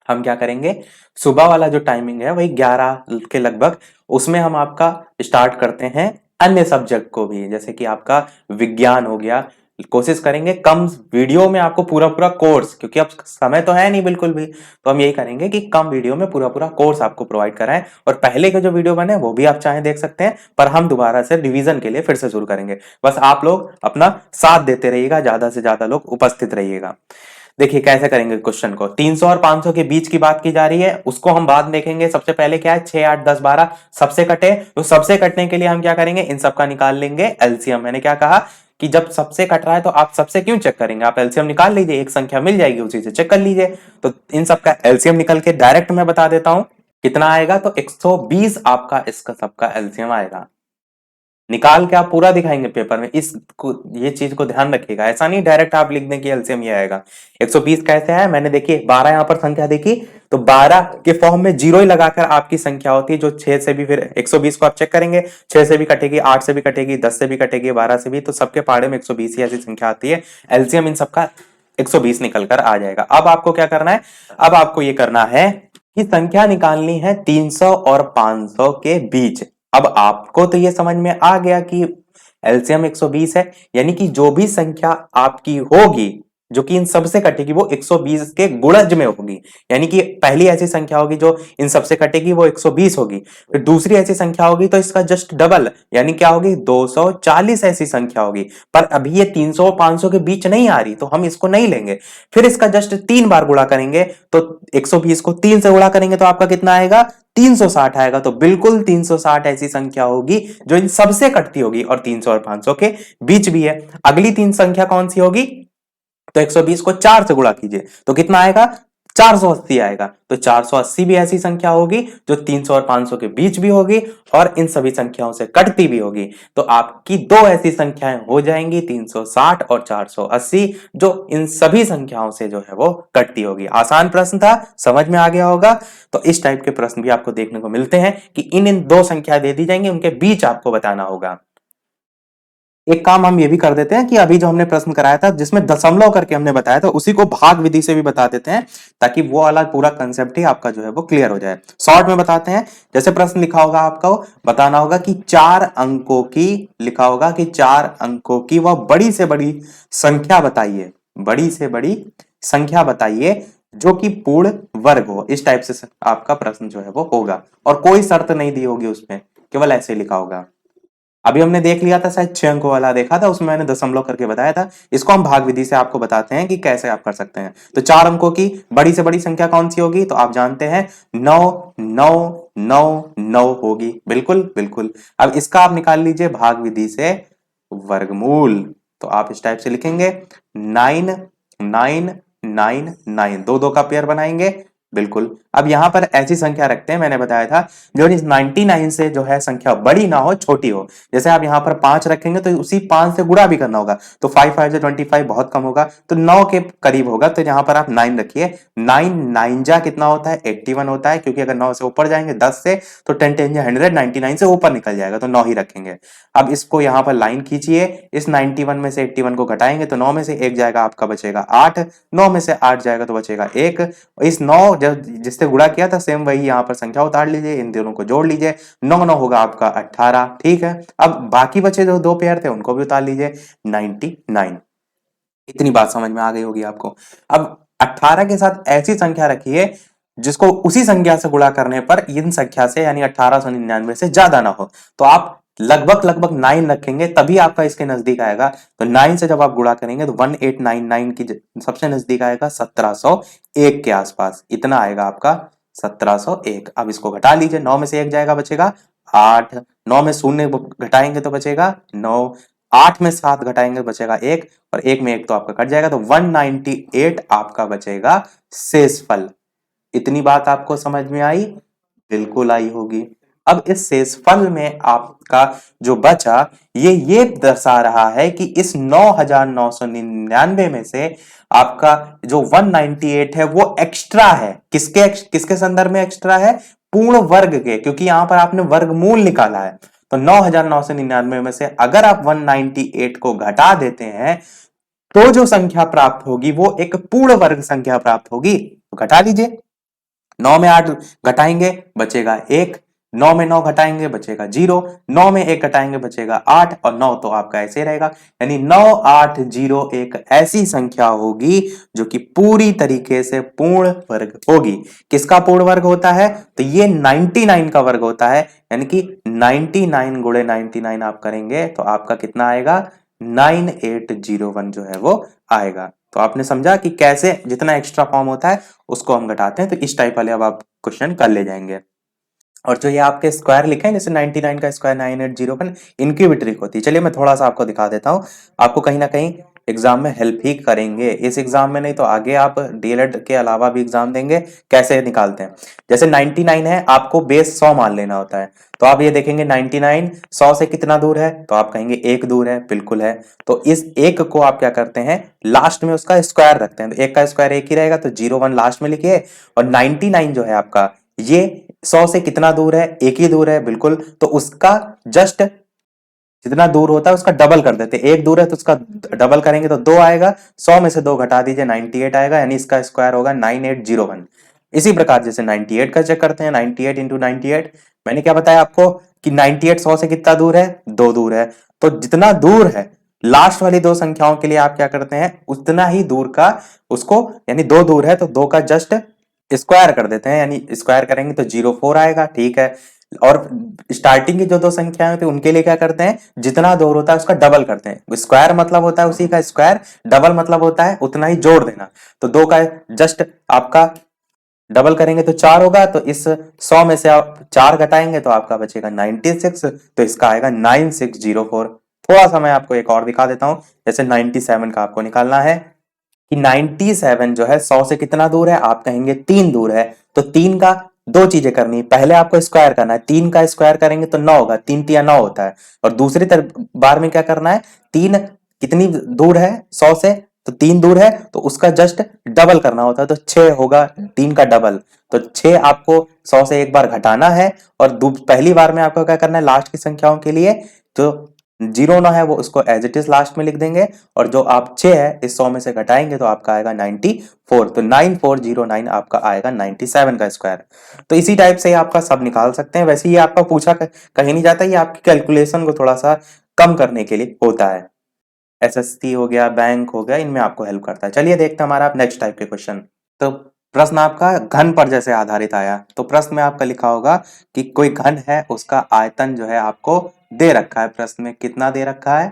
हम क्या करेंगे, सुबह वाला जो टाइमिंग है वही 11 के लगभग, उसमें हम आपका स्टार्ट करते हैं अन्य सब्जेक्ट को भी, जैसे कि आपका विज्ञान हो गया। कोशिश करेंगे कम वीडियो में आपको पूरा पूरा कोर्स, क्योंकि अब समय तो है नहीं बिल्कुल भी, तो हम यही करेंगे कि कम वीडियो में पूरा पूरा कोर्स आपको प्रोवाइड कराएं। और पहले के जो वीडियो बने वो भी आप चाहें देख सकते हैं, पर हम दोबारा से रिवीजन के लिए फिर से शुरू करेंगे। बस आप लोग अपना साथ देते रहिएगा, ज्यादा से ज्यादा लोग उपस्थित रहिएगा। देखिए कैसे करेंगे क्वेश्चन को, 300 और 500 के बीच की बात की जा रही है, उसको हम बाद में देखेंगे। सबसे पहले क्या है, 6 8 10 12 सबसे कटे, तो सबसे कटने के लिए हम क्या करेंगे, इन सब का निकाल लेंगे एलसीएम। मैंने क्या कहा कि जब सबसे कट रहा है तो आप सबसे क्यों चेक करेंगे, आप एलसीएम निकाल लीजिए, एक संख्या मिल जाएगी उसी से चेक कर लीजिए। तो इन सब का एलसीएम निकल के डायरेक्ट मैं बता देता हूं कितना आएगा, तो 120 आपका इसका सबका एलसीएम आएगा। निकाल के आप पूरा दिखाएंगे पेपर में, ये चीज को ध्यान रखिएगा, ऐसा नहीं डायरेक्ट आप लिख दें कि एलसीएम ये आएगा। 120 कैसे है, मैंने देखिए 12 यहां पर संख्या देखी, तो 12 के फॉर्म में जीरो ही लगाकर आपकी संख्या होती है, जो 6 से भी, फिर 120 को आप चेक करेंगे, 6 से भी कटेगी, 8 से भी कटेगी, 10 से भी कटेगी, 12 से भी, तो सबके पाड़े में 120 ही ऐसी संख्या आती है। एलसीएम इन सबका 120 निकल कर आ जाएगा। अब आपको क्या करना है, अब आपको ये करना है कि संख्या निकालनी है 300 और 500 के बीच। अब आपको तो ये समझ में आ गया कि एलसीएम 120 है, यानी कि जो भी संख्या आपकी होगी जो कि इन सबसे कटेगी वो 120 के गुणज में होगी। यानी कि पहली ऐसी संख्या होगी जो इन सबसे कटेगी वो 120 होगी, फिर दूसरी ऐसी संख्या होगी तो इसका जस्ट डबल यानी क्या होगी 240 ऐसी संख्या होगी। पर अभी ये 300 और 500 के बीच नहीं आ रही तो हम इसको नहीं लेंगे, फिर इसका जस्ट 3 बार गुणा करेंगे, तो 120 को 3 से गुणा करेंगे तो आपका कितना आएगा, 360 आएगा। तो बिल्कुल 360 ऐसी संख्या होगी जो इन सबसे कटती होगी और 300 और 500 के बीच भी है। अगली तीन संख्या कौन सी होगी, तो 120 को 4 से गुणा कीजिए तो कितना आएगा, 480 आएगा। तो 480 भी ऐसी संख्या होगी जो 300 और 500 के बीच भी होगी और इन सभी संख्याओं से कटती भी होगी। तो आपकी दो ऐसी संख्याएं हो जाएंगी 360 और 480 जो इन सभी संख्याओं से जो है वो कटती होगी। आसान प्रश्न था, समझ में आ गया होगा। तो इस टाइप के प्रश्न भी आपको देखने को मिलते हैं कि इन दो संख्या दे दी जाएंगी, उनके बीच आपको बताना होगा। एक काम हम ये भी कर देते हैं कि अभी जो हमने प्रश्न कराया था जिसमें दशमलव करके हमने बताया था उसी को भाग विधि से भी बता देते हैं, ताकि वो वाला पूरा कंसेप्ट ही आपका जो है वो क्लियर हो जाए। शॉर्ट में बताते हैं, जैसे प्रश्न लिखा होगा आपको बताना होगा कि 4 अंकों की, लिखा होगा कि 4 अंकों की वह बड़ी से बड़ी संख्या बताइए, बड़ी से बड़ी संख्या बताइए जो कि पूर्ण वर्ग हो। इस टाइप से आपका प्रश्न जो है वो होगा और कोई शर्त नहीं दी होगी उसमें, केवल ऐसे लिखा होगा। अभी हमने देख लिया था, शायद 6 अंकों वाला देखा था, उसमें मैंने दशमलव करके बताया था। इसको हम भाग विधि से आपको बताते हैं कि कैसे आप कर सकते हैं। तो 4 अंकों की बड़ी से बड़ी संख्या कौन सी होगी, तो आप जानते हैं 9 9 9 9 होगी, बिल्कुल बिल्कुल। अब इसका आप निकाल लीजिए भाग विधि से वर्गमूल। तो आप इस टाइप से लिखेंगे 9 9 9 9, दो दो का पेयर बनाएंगे, बिल्कुल। अब यहां पर ऐसी संख्या रखते हैं, मैंने बताया था जो इस 99 से जो है संख्या बड़ी ना हो, छोटी हो। जैसे आप यहां पर 5 रखेंगे तो उसी 5 से गुणा भी करना होगा, तो 5 5 से 25 बहुत कम होगा, तो 9 के करीब होगा, तो यहां पर आप 9 रखिए। 9 9 जा कितना होता है, 81 होता है, क्योंकि अगर 9 से ऊपर जाएंगे 10 से तो 10 10 जा 100, 99 से ऊपर निकल जाएगा, तो 9 ही रखेंगे। अब इसको यहां पर लाइन खींचिए, इस 91 में से 81 को घटाएंगे तो 9 में से 1 जाएगा, आपका बचेगा 8, 9 में से 8 जाएगा तो बचेगा 1। इस 9 जिससे गुणा किया था सेम वही यहां पर संख्या उतार लीजिए, इन दोनों को जोड़ लीजिए, 9 9 होगा आपका 18, ठीक है। अब बाकी बचे जो दो पेयर थे उनको भी उतार लीजिए, 99। इतनी बात समझ में आ गई होगी आपको। अब 18 के साथ ऐसी संख्या रखिए जिसको उसी संख्या से गुणा करने पर इन संख्या से यानी 1899 से ज्यादा ना हो, तो आप लगभग लगभग 9 रखेंगे तभी आपका इसके नजदीक आएगा। तो 9 से जब आप गुणा करेंगे तो 1899 की सबसे नजदीक आएगा 1701 के आसपास, इतना आएगा आपका 1701। अब इसको घटा लीजिए, 9 में से 1 जाएगा बचेगा 8, 9 में शून्य घटाएंगे तो बचेगा 9, 8 में 7 घटाएंगे बचेगा 1 और 1 में 1 तो आपका कट जाएगा, तो 198 आपका बचेगा शेषफल। इतनी बात आपको समझ में आई, बिल्कुल आई होगी। अब इस शेषफल में आपका जो बचा ये दर्शा रहा है कि इस 9999 में से आपका जो 198 है वो एक्स्ट्रा है। किसके किसके संदर्भ में एक्स्ट्रा है, पूर्ण वर्ग के, क्योंकि यहां पर आपने वर्गमूल निकाला है। तो 9999 में से अगर आप 198 को घटा देते हैं तो जो संख्या प्राप्त होगी वो एक पूर्ण वर्ग संख्या प्राप्त होगी। तो घटा लीजिए, 9 में 8 घटाएंगे बचेगा 1, 9 में 9 घटाएंगे बचेगा 0, 9 में 1 घटाएंगे बचेगा 8 और 9 तो आपका ऐसे रहेगा, यानी 9801 ऐसी संख्या होगी जो कि पूरी तरीके से पूर्ण वर्ग होगी। किसका पूर्ण वर्ग होता है, तो ये 99 का वर्ग होता है, यानी कि 99 गुणे 99 आप करेंगे तो आपका कितना आएगा, 9801 जो है वो आएगा। तो आपने समझा कि कैसे जितना एक्स्ट्रा फॉर्म होता है उसको हम घटाते हैं। तो इस टाइप वाले अब आप क्वेश्चन कर ले जाएंगे। और जो ये आपके स्क्वायर लिखे हैं जैसे 99 का स्क्वायर 9801, इनकी भी ट्रिक होती है। चलिए मैं थोड़ा सा आपको दिखा देता हूँ, आपको कहीं ना कहीं एग्जाम में हेल्प ही करेंगे। इस एग्जाम में नहीं तो आगे आप डीएलएड के अलावा भी एग्जाम देंगे, कैसे निकालते हैं। जैसे 99 है, आपको बेस 100 मान लेना होता है। तो आप ये देखेंगे 99 100 से कितना दूर है, तो आप कहेंगे एक दूर है, बिल्कुल है। तो इस एक को आप क्या करते हैं, लास्ट में उसका स्क्वायर रखते हैं। तो एक का स्क्वायर एक ही रहेगा, तो 01 लास्ट में लिखिए। और 99 जो है आपका, ये 100 से कितना दूर है, एक ही दूर है, बिल्कुल। तो उसका जस्ट जितना दूर होता है उसका डबल कर देते हैं। एक दूर है तो उसका डबल करेंगे तो 2 आएगा, 100 में से 2 घटा दीजिए 98 आएगा, यानी इसका स्क्वायर होगा 9801। इसी प्रकार जैसे 98 का चेक करते हैं, 98 इंटू 98, मैंने क्या बताया आपको कि 98 100 से कितना दूर है, 2 दूर है। तो जितना दूर है लास्ट वाली दो संख्याओं के लिए आप क्या करते हैं, उतना ही दूर का उसको, यानी 2 दूर है तो 2 का जस्ट स्क्वायर कर देते हैं, यानी स्क्वायर करेंगे तो 04 आएगा, ठीक है। और स्टार्टिंग की जो दो संख्याएं होती है उनके लिए क्या करते हैं, जितना दूर होता है उसका डबल करते हैं। स्क्वायर मतलब होता है उसी का स्क्वायर, डबल मतलब होता है उतना ही जोड़ देना। तो 2 का जस्ट आपका डबल करेंगे तो 4 होगा, तो इस 100 में से आप 4 घटाएंगे तो आपका बचेगा 96, तो इसका आएगा 9604। थोड़ा सा मैं आपको एक और दिखा देता हूं, जैसे 97 का आपको निकालना है कि 97 जो है 100 से कितना दूर है, आप कहेंगे 3 दूर है। तो 3 का दो चीजें करनी है, पहले आपको स्क्वायर करना है, 3 का स्क्वायर करेंगे तो 9 होगा, 3 तिया 9 होता है। और दूसरी तरफ बार में क्या करना है, 3 कितनी दूर है 100 से, तो 3 दूर है तो उसका जस्ट डबल करना होता है, तो 6 होगा 3 का डबल। तो 6 आपको 100 से एक बार घटाना है, और पहली बार में आपको क्या करना है, लास्ट की संख्याओं के लिए जो 0 ना है वो उसको एज इट इज लास्ट में लिख देंगे, और जो आप 6 है इस 100 में से घटाएंगे तो आपका आएगा 94। तो 9409 आपका आएगा 97 का स्क्वायर। तो इसी टाइप से आपका सब निकाल सकते हैं। वैसे ये आपका पूछा कहीं नहीं जाता, ये आपकी कैलकुलेशन को थोड़ा सा कम करने के लिए होता है। एसएससी हो गया, बैंक हो गया, इनमें आपको हेल्प करता है। चलिए देखते हैं हमारा नेक्स्ट टाइप के क्वेश्चन। तो प्रश्न आपका घन पर जैसे आधारित आया, तो प्रश्न में आपका लिखा होगा कि कोई घन है, उसका आयतन जो है आपको दे रखा है। प्रश्न में कितना दे रखा है,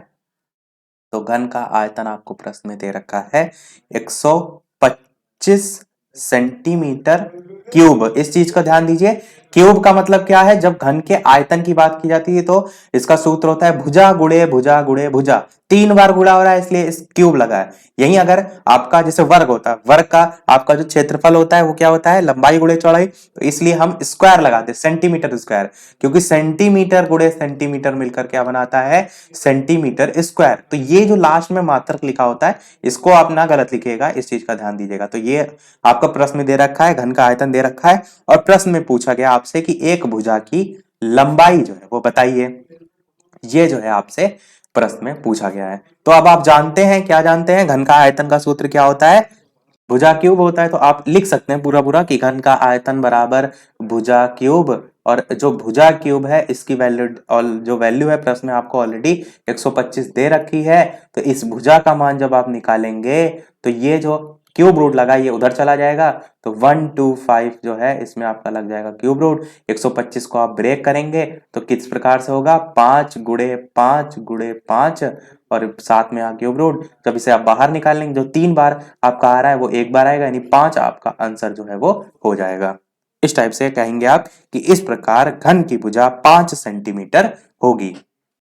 तो घन का आयतन आपको प्रश्न में दे रखा है 125 सेंटीमीटर क्यूब। इस चीज का ध्यान दीजिए, क्यूब का मतलब क्या है, जब घन के आयतन की बात की जाती है तो इसका सूत्र होता है भुजा गुणे भुजा गुणे भुजा। 3 बार गुणा हो रहा है इसलिए इस क्यूब लगा है। यही अगर आपका जैसे वर्ग होता है, वर्ग का आपका जो क्षेत्रफल होता है वो क्या होता है, लंबाई गुणे चौड़ाई, तो इसलिए हम स्क्वायर लगाते हैं, सेंटीमीटर स्क्वायर, क्योंकि सेंटीमीटर गुणे सेंटीमीटर मिलकर क्या बनाता है, सेंटीमीटर स्क्वायर। तो ये जो लास्ट में मात्रक लिखा होता है इसको आप ना गलत लिखिएगा, इस चीज का ध्यान दीजिएगा। तो ये आपका प्रश्न में दे रखा है, घन का आयतन दे रखा है, और प्रश्न में पूछा गया आपसे कि एक भुजा की लंबाई जो है वो बताइए। ये जो है आपसे प्रश्न में पूछा गया है। तो अब आप जानते हैं, क्या जानते हैं, घन का आयतन का सूत्र क्या होता है, भुजा क्यूब होता है। तो आप लिख सकते हैं पूरा पूरा कि घन का आयतन बराबर भुजा क्यूब, और जो भुजा क्यूब है इसकी वैल्यू, और जो वैल्यू है प्रश्न में आपको ऑलरेडी 125 दे रखी है। तो इस भुजा का मान जब आप निकालेंगे तो ये जो क्यूब रूट लगा ये उधर चला जाएगा, तो 125 जो है इसमें आपका लग जाएगा क्यूब रूट। 125 को आप ब्रेक करेंगे तो किस प्रकार से होगा, 5 गुणे 5 गुणे 5, और साथ में क्यूब रूट। जब इसे आप बाहर निकाल लेंगे, जो 3 बार आपका आ रहा है वो एक बार आएगा, यानी 5 आपका आंसर जो है वो हो जाएगा। इस टाइप से कहेंगे आप कि इस प्रकार घन की भुजा 5 सेंटीमीटर होगी।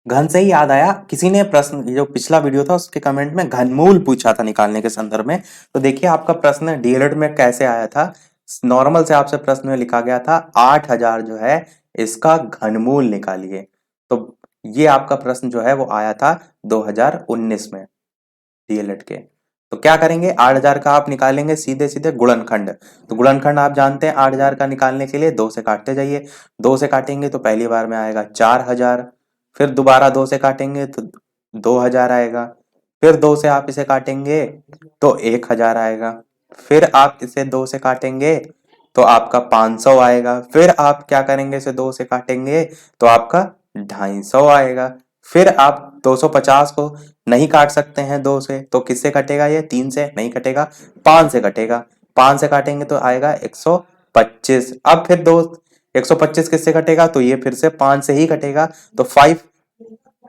घन से ही याद आया, किसी ने प्रश्न जो पिछला वीडियो था उसके कमेंट में घनमूल पूछा था निकालने के संदर्भ में। तो देखिए आपका प्रश्न डीएलएड में कैसे आया था। नॉर्मल से आपसे प्रश्न में लिखा गया था 8000 जो है इसका घनमूल निकालिए। तो ये आपका प्रश्न जो है वो आया था 2019 में डीएलएड के। तो क्या करेंगे, 8000 का आप निकालेंगे सीधे सीधे गुणनखंड। तो गुणनखंड आप जानते हैं 8000 का निकालने के लिए 2 से काटते जाइए। 2 से काटेंगे तो पहली बार में आएगा 4000, फिर दोबारा 2 से काटेंगे तो 2000 आएगा, फिर 2 से आप इसे काटेंगे तो 1000 आएगा, फिर आप इसे 2 से काटेंगे तो आपका 500 आएगा, फिर आप क्या करेंगे, इसे 2 से काटेंगे तो आपका 250 आएगा, फिर आप 250 को नहीं काट सकते हैं 2 से, तो किससे कटेगा, ये 3 से नहीं कटेगा, 5 से कटेगा। 5 से काटेंगे तो आएगा 125। अब फिर 125 किससे कटेगा, तो ये फिर से 5 से ही कटेगा, तो 5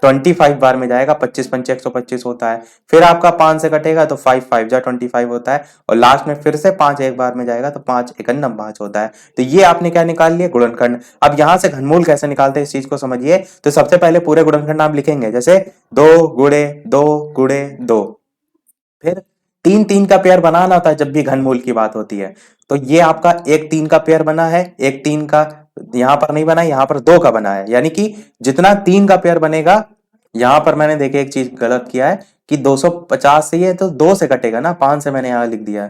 25 बार में जाएगा, 25 पंचे 125 होता है। फिर आपका 5 से कटेगा तो 5 5 जा 25 होता है, और लास्ट में फिर से 5 एक बार में जाएगा तो 5 एकन्नम 5 होता है। तो ये आपने क्या निकाल लिया, गुणनखंड। अब यहां से घनमूल कैसे निकालते हैं इस चीज को समझिए। तो सबसे पहले पूरे गुणनखंड आप लिखेंगे, जैसे 2 गुणे 2 गुणे 2। फिर 3 3 का पेयर बनाना होता है जब भी घनमूल की बात होती है। तो ये आपका एक 3 का पेयर बना है, एक 3 का यहां पर नहीं बना है, यहां पर 2 का बना है, यानी कि जितना 3 का पेयर बनेगा, यहां पर मैंने देखे एक चीज गलत किया है कि 250 से ये तो 2 से कटेगा ना, 5 से मैंने यहां लिख दिया है,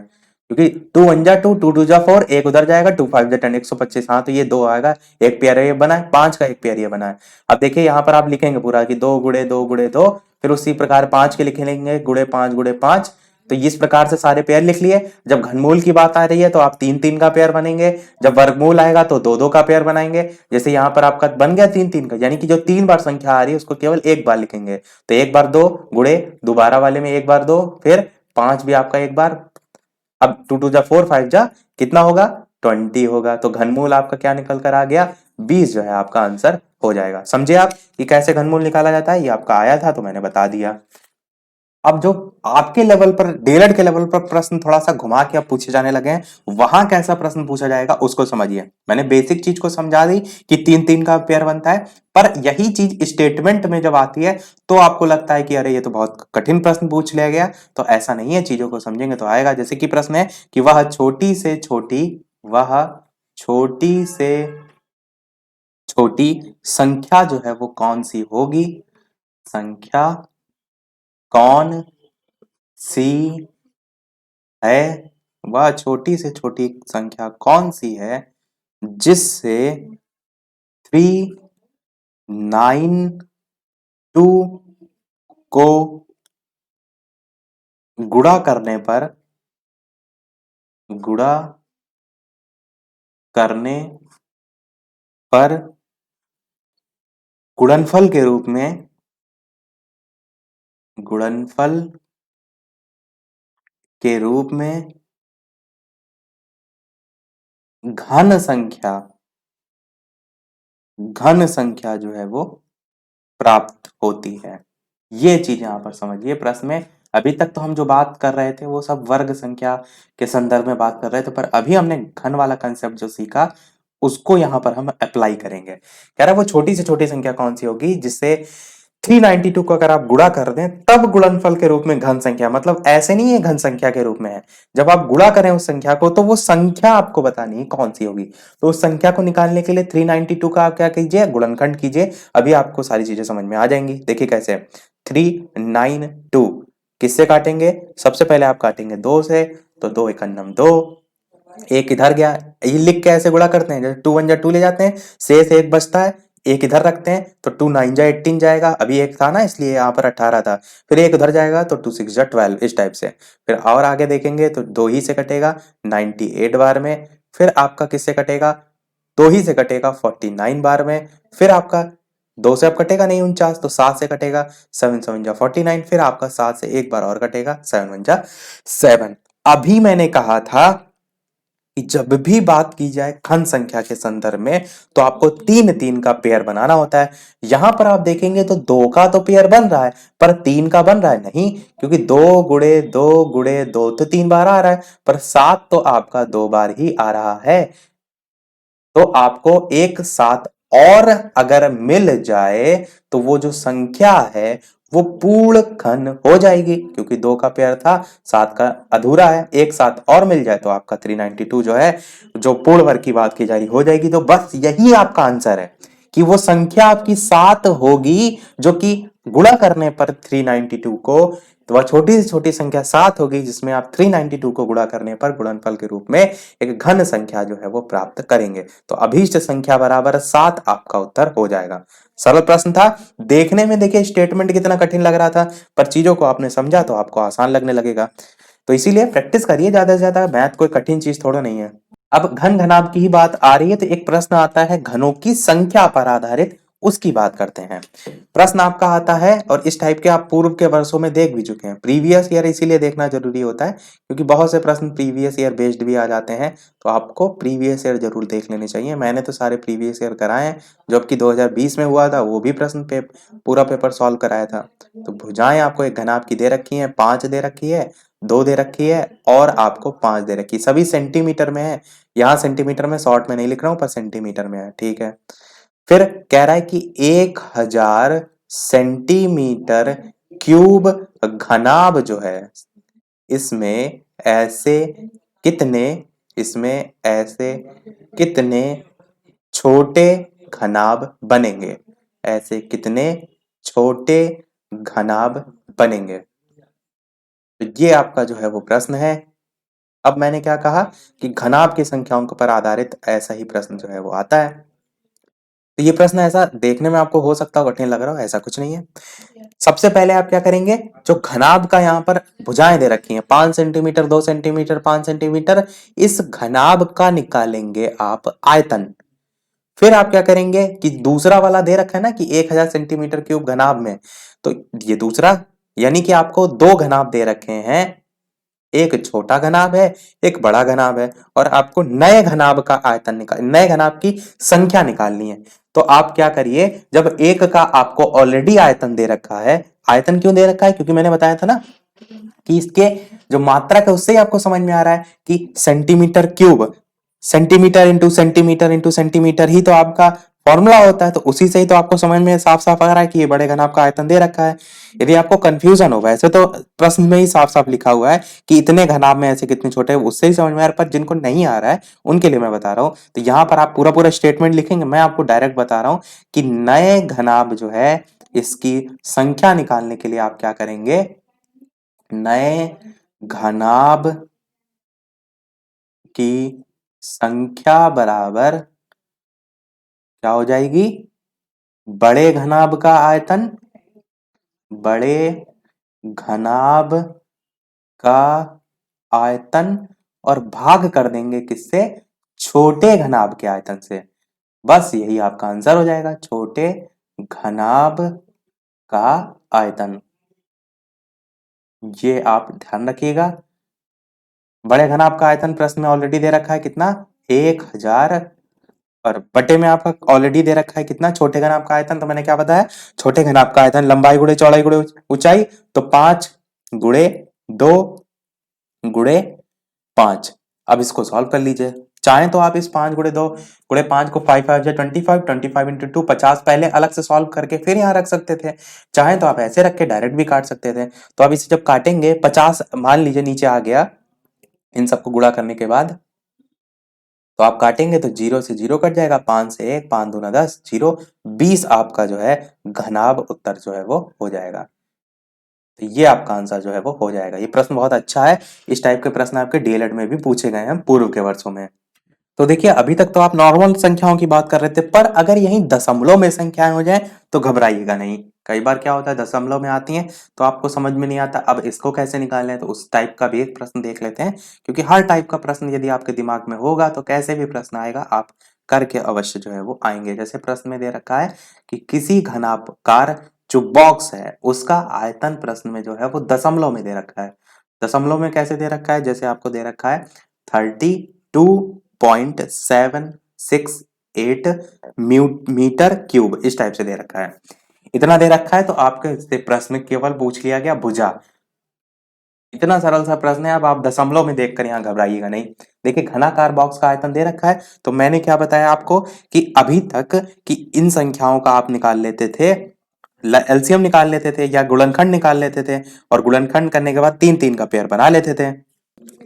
क्योंकि 2 1 जा 2 2 2 जा 4, एक उधर जाएगा, 2 5 जा 10 125। हाँ तो ये 2 आएगा, एक पेयर ये बना है, 5 का एक पेयर ये बना है। अब देखिए यहां पर आप लिखेंगे पूरा कि 2 गुणे 2 गुणे 2, फिर उसी प्रकार 5 के लिखेंगे गुणे 5 गुणे 5। तो इस प्रकार से सारे पेयर लिख लिए। जब घनमूल की बात आ रही है तो आप 3 3 का पेयर बनेंगे, जब वर्गमूल आएगा तो 2 2 का पेयर बनाएंगे। जैसे यहां पर आपका बन गया 3 3 का, यानी कि जो 3 बार संख्या आ रही है उसको केवल एक बार लिखेंगे। तो एक बार 2 गुणे, दोबारा वाले में एक बार 2, फिर 5 भी आपका एक बार। अब 2 2 जा 4 5 जा कितना होगा, 20 होगा। तो घनमूल आपका क्या निकल कर आ गया, 20 जो है आपका आंसर हो जाएगा। समझे आप कि कैसे घनमूल निकाला जाता है, ये आपका आया था तो मैंने बता दिया। अब जो आपके लेवल पर, डीएलएड के लेवल पर प्रश्न थोड़ा सा घुमा के अब पूछे जाने लगे हैं, वहां कैसा प्रश्न पूछा जाएगा उसको समझिए। मैंने बेसिक चीज को समझा दी कि 3 3 का पेयर बनता है, पर यही चीज स्टेटमेंट में जब आती है तो आपको लगता है कि अरे ये तो बहुत कठिन प्रश्न पूछ लिया गया। तो ऐसा नहीं है, चीजों को समझेंगे तो आएगा। जैसे कि प्रश्न है कि वह छोटी से छोटी, वह छोटी से छोटी संख्या जो है वो कौन सी होगी, संख्या कौन सी है, वह छोटी से छोटी संख्या कौन सी है जिससे 392 को गुणा करने पर, गुणा करने पर गुणनफल के रूप में, गुणनफल के रूप में घन संख्या, घन संख्या जो है वो प्राप्त होती है। ये चीज यहां पर समझिए प्रश्न में। अभी तक तो हम जो बात कर रहे थे वो सब वर्ग संख्या के संदर्भ में बात कर रहे थे, पर अभी हमने घन वाला कंसेप्ट जो सीखा उसको यहां पर हम अप्लाई करेंगे। कह रहा है वो छोटी से छोटी संख्या कौन सी होगी जिससे 392 को अगर आप गुणा कर दें तब गुणनफल के रूप में घन संख्या, मतलब ऐसे नहीं है घन संख्या के रूप में है, जब आप गुणा करें उस संख्या को तो वो संख्या आपको बतानी है कौन सी होगी। तो उस संख्या को निकालने के लिए 392 का आप क्या कीजिए, गुणनखंड कीजिए। अभी आपको सारी चीजें समझ में आ जाएंगी। देखिए कैसे, 392 किससे काटेंगे, सबसे पहले आप काटेंगे 2 से, तो 2 एकन्नम 2, एक इधर गया, ये लिख के ऐसे गुणा करते हैं, जैसे 2 1 जा 2 ले जाते हैं, शेष एक बचता है, एक इधर रखते हैं तो 2 9 जा 18 जाएगा, अभी एक था ना इसलिए यहाँ पर 18 था, फिर एक उधर जाएगा तो 2 6 जा 12, इस टाइप से। फिर और आगे देखेंगे तो 2 ही से कटेगा 98 बार में, फिर आपका किससे कटेगा, 2 ही से कटेगा 49 बार में, फिर आपका 2 से अब कटेगा नहीं 49, तो 7 से कटेगा 7 7 जा 49, फिर आपका 7 से एक बार और कटेगा 7 1 जा 7। अभी मैंने कहा था कि जब भी बात की जाए घन संख्या के संदर्भ में तो आपको 3 3 का पेयर बनाना होता है। यहां पर आप देखेंगे तो 2 का तो पेयर बन रहा है पर 3 का बन रहा है नहीं, क्योंकि 2 गुणे 2 गुणे 2 तो 3 बार आ रहा है, पर 7 तो आपका 2 बार ही आ रहा है। तो आपको एक साथ और अगर मिल जाए तो वो जो संख्या है वो पूर्ण घन हो जाएगी, क्योंकि 2 का पेयर था, 7 का अधूरा है, एक साथ और मिल जाए तो आपका 392 जो है, जो पूर्ण वर्ग की बात की जा रही हो जाएगी। तो बस यही आपका आंसर है कि वो संख्या आपकी 7 होगी जो कि गुणा करने पर 392 को, तो वह छोटी से छोटी संख्या 7 होगी जिसमें आप 392 को गुणा करने पर गुणनफल के रूप में एक घन संख्या जो है वो प्राप्त करेंगे। तो अभीष्ट संख्या बराबर 7 आपका उत्तर हो जाएगा। सरल प्रश्न था, देखने में देखिए स्टेटमेंट कितना कठिन लग रहा था, पर चीजों को आपने समझा तो आपको आसान लगने लगेगा। तो इसीलिए प्रैक्टिस करिए ज्यादा से ज्यादा, मैथ कोई कठिन चीज थोड़ा नहीं है। अब घन घनाभ की ही बात आ रही है तो एक प्रश्न आता है घनों की संख्या पर आधारित, उसकी बात करते हैं। प्रश्न आपका आता है और इस टाइप के आप पूर्व के वर्षों में देख भी चुके हैं। प्रीवियस ईयर इसीलिए देखना जरूरी होता है क्योंकि बहुत से प्रश्न प्रीवियस ईयर बेस्ड भी आ जाते हैं, तो आपको प्रीवियस ईयर जरूर देख लेने चाहिए। मैंने तो सारे प्रीवियस ईयर कराए हैं, जो कि 2020 में हुआ था वो भी प्रश्न पूरा पेपर सॉल्व कराया था। तो भुजाएं आपको एक घनाभ की दे रखी है, 5 दे रखी है, 2 दे रखी है और आपको 5 दे रखी है। सभी सेंटीमीटर में है, यहाँ सेंटीमीटर में शॉर्ट में नहीं लिख रहा हूं पर सेंटीमीटर में है, ठीक है। फिर कह रहा है कि 1000 सेंटीमीटर क्यूब घनाभ जो है इसमें ऐसे कितने इसमें ऐसे कितने छोटे घनाभ बनेंगे, ऐसे कितने छोटे घनाभ बनेंगे। तो ये आपका जो है वो प्रश्न है। अब मैंने क्या कहा कि घनाभ की संख्याओं पर आधारित ऐसा ही प्रश्न जो है वो आता है। तो ये प्रश्न ऐसा देखने में आपको हो सकता है कठिन लग रहा हो, ऐसा कुछ नहीं है। सबसे पहले आप क्या करेंगे, जो घनाभ का यहाँ पर भुजाएं दे रखी हैं 5 सेंटीमीटर, 2 सेंटीमीटर, 5 सेंटीमीटर, इस घनाभ का निकालेंगे आप आयतन। फिर आप क्या करेंगे कि दूसरा वाला दे रखा है ना कि 1000 सेंटीमीटर क्यूब घनाभ में, तो ये दूसरा यानी कि आपको 2 घनाभ दे रखे हैं, एक छोटा घनाभ है एक बड़ा घनाभ है, और आपको नए घनाभ का आयतन नए घनाभ की संख्या निकालनी है। तो आप क्या करिए, जब एक का आपको ऑलरेडी आयतन दे रखा है, आयतन क्यों दे रखा है, क्योंकि मैंने बताया था ना कि इसके जो मात्रक है उससे ही आपको समझ में आ रहा है कि centimetre cube, centimetre into centimetre ही तो आपका फॉर्मूला होता है, तो उसी से ही तो आपको समझ में साफ साफ आ रहा है कि ये बड़े घनाभ का आयतन दे रखा है। यदि आपको कंफ्यूजन हो, वैसे तो प्रश्न में ही साफ साफ लिखा हुआ है कि इतने घनाभ में ऐसे कितने छोटे, उससे ही समझ में आ रहा है, पर जिनको नहीं आ रहा है उनके लिए मैं बता रहा हूँ। तो यहाँ पर आप पूरा पूरा स्टेटमेंट लिखेंगे, मैं आपको डायरेक्ट बता रहा हूँ कि नए घनाभ जो है इसकी संख्या निकालने के लिए आप क्या करेंगे, नए घनाभ की संख्या बराबर क्या हो जाएगी, बड़े घनाभ का आयतन, बड़े घनाभ का आयतन, और भाग कर देंगे किससे, छोटे घनाभ के आयतन से। बस यही आपका आंसर हो जाएगा, छोटे घनाभ का आयतन। ये आप ध्यान रखिएगा। बड़े घनाभ का आयतन प्रश्न में ऑलरेडी दे रखा है कितना, 1000, और बटे में आपका ऑलरेडी दे रखा है कितना, छोटे घनाभ का आयतन। तो मैंने क्या बताया, छोटे घनाभ का आयतन लंबाई गुणे चौड़ाई गुणे ऊंचाई, तो 5 गुणे 2 गुणे 5। अब इसको सॉल्व कर लीजिए। चाहे तो आप इस 5 गुणे 2 गुणे 5 को 5 5 25, 25 इंटू 2 50 पहले अलग से सॉल्व करके फिर यहाँ रख सकते थे। चाहे तो आप ऐसे रख के डायरेक्ट भी काट सकते थे। तो अब इसे जब काटेंगे 50 मान लीजिए नीचे आ गया, इन सबको गुणा करने के बाद तो आप काटेंगे तो 0 से 0 कट जाएगा, 5 से 1, 5 दूना 10, 0, 20 आपका जो है घनाभ उत्तर जो है वो हो जाएगा। तो ये आपका आंसर जो है वो हो जाएगा। ये प्रश्न बहुत अच्छा है, इस टाइप के प्रश्न आपके डीएलएड में भी पूछे गए हैं पूर्व के वर्षों में। तो देखिए अभी तक तो आप नॉर्मल संख्याओं की बात कर रहे थे, पर अगर यही दशमलव में संख्याएं हो जाएं तो घबराइएगा नहीं। कई बार क्या होता है दशमलव में आती हैं तो आपको समझ में नहीं आता अब इसको कैसे निकालें, तो उस टाइप का भी एक प्रश्न देख लेते हैं, क्योंकि हर टाइप का प्रश्न यदि आपके दिमाग में होगा तो कैसे भी प्रश्न आएगा आप करके अवश्य जो है वो आएंगे। जैसे प्रश्न में दे रखा है कि किसी घनाकार जो बॉक्स है उसका आयतन प्रश्न में जो है वो दशमलव में दे रखा है। दशमलव में कैसे दे रखा है, जैसे आपको दे रखा है 32.768 मीटर क्यूब, इस टाइप से दे रखा है। इतना दे रखा है तो आपके प्रश्न में केवल पूछ लिया गया भुजा। इतना सरल सा प्रश्न है, अब आप दशमलव में देखकर यहाँ घबराइएगा नहीं। देखिए घनाकार बॉक्स का आयतन दे रखा है, तो मैंने क्या बताया आपको कि अभी तक कि इन संख्याओं का आप निकाल लेते थे, एलसीएम निकाल लेते थे या गुणनखंड निकाल लेते थे, और गुणनखंड करने के बाद 3 3 का पेयर बना लेते थे।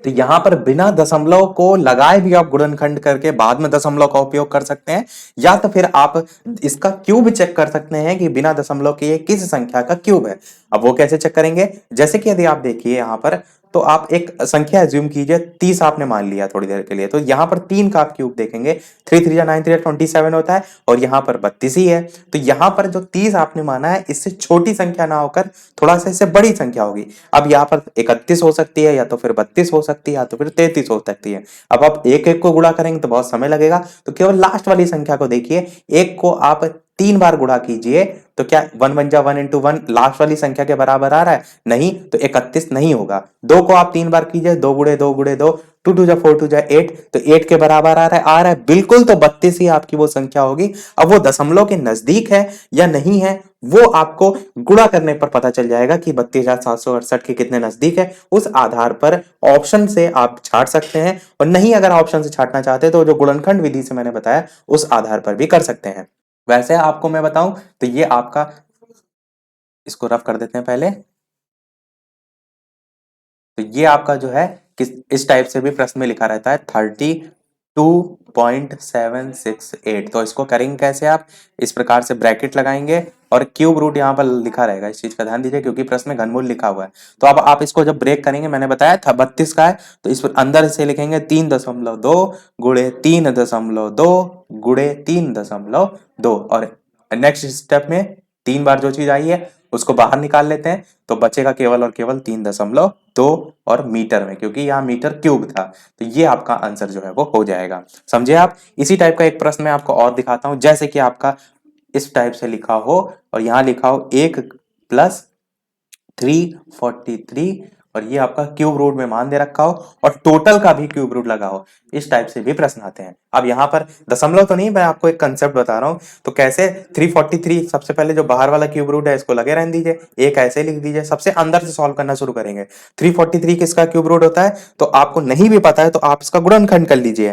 तो यहां पर बिना दशमलव को लगाए भी आप गुणनखंड करके बाद में दशमलव का उपयोग कर सकते हैं, या तो फिर आप इसका क्यूब चेक कर सकते हैं कि बिना दशमलव के ये किस संख्या का क्यूब है। अब वो कैसे चेक करेंगे, जैसे कि यदि आप देखिए यहां पर, तो आप एक संख्या एज्यूम कीजिए 30 आपने मान लिया थोड़ी देर के लिए, तो यहां पर 3 का आप क्यूब देखेंगे, 3 3 9 3 27 होता है, और यहां पर 32 ही है। तो यहां पर जो 30 आपने माना है इससे छोटी संख्या ना होकर थोड़ा सा इससे बड़ी संख्या होगी। अब यहाँ पर 31 हो सकती है, या तो फिर 32 हो सकती है, या तो फिर 33 हो सकती है। अब आप एक एक को गुणा करेंगे तो बहुत समय लगेगा, तो केवल लास्ट वाली संख्या को देखिए, एक को आप 3 बार गुणा कीजिए तो क्या 1 1 जा 1 इंटू 1 लास्ट वाली संख्या के बराबर आ रहा है? नहीं, तो 31 नहीं होगा। 2 को आप 3 बार कीजिए, 2 गुणे 2 गुणे 2, 2 2 जा 4 2 जा 8, तो 8 के बराबर आ रहा है बिल्कुल, तो 32 ही आपकी वो संख्या होगी। अब वो दशमलव के नजदीक है या नहीं है वो आपको गुणा करने पर पता चल जाएगा कि 32,768 के कितने नजदीक है। उस आधार पर ऑप्शन से आप छांट सकते हैं, और नहीं अगर ऑप्शन से छांटना चाहते हैं तो जो गुणनखंड विधि से मैंने बताया उस आधार पर भी कर सकते हैं। वैसे आपको मैं बताऊं तो ये आपका, इसको रफ कर देते हैं पहले, तो ये आपका जो है किस इस टाइप से भी प्रश्न में लिखा रहता है 32.768। तो इसको करेंगे कैसे? आप इस प्रकार से ब्रैकेट लगाएंगे और क्यूब रूट यहाँ पर लिखा रहेगा, इस चीज का ध्यान दीजिए क्योंकि प्रश्न में घनमूल लिखा हुआ है। तो अब आप इसको जब ब्रेक करेंगे, मैंने बताया था 32 का है, तो इस अंदर से लिखेंगे 3.2 गुणे 3.2 गुणे 3.2, और नेक्स्ट स्टेप में 3 बार जो चीज आई है उसको बाहर निकाल लेते हैं, तो बचेगा केवल और केवल 3.2 और मीटर में, क्योंकि यहाँ मीटर क्यूब था। तो ये आपका आंसर जो है वो हो जाएगा। समझे आप? इसी टाइप का एक प्रश्न मैं आपको और दिखाता हूं, जैसे कि आपका इस टाइप से लिखा हो और यहाँ लिखा हो 1 प्लस 343, और ये आपका क्यूब रूट में मान दे रखा हो और टोटल का भी क्यूब रूट लगा हो। इस टाइप से भी प्रश्न आते हैं। अब यहाँ पर दशमलव तो नहीं, मैं आपको एक कंसेप्ट बता रहा हूँ। तो कैसे 343, सबसे पहले जो बाहर वाला क्यूब रूट है इसको लगे रहने दीजिए, एक ऐसे लिख दीजिए, सबसे अंदर से सॉल्व करना शुरू करेंगे। 343 किसका क्यूब रूट होता है? तो आपको नहीं भी पता है तो आप इसका गुणनखंड कर लीजिए,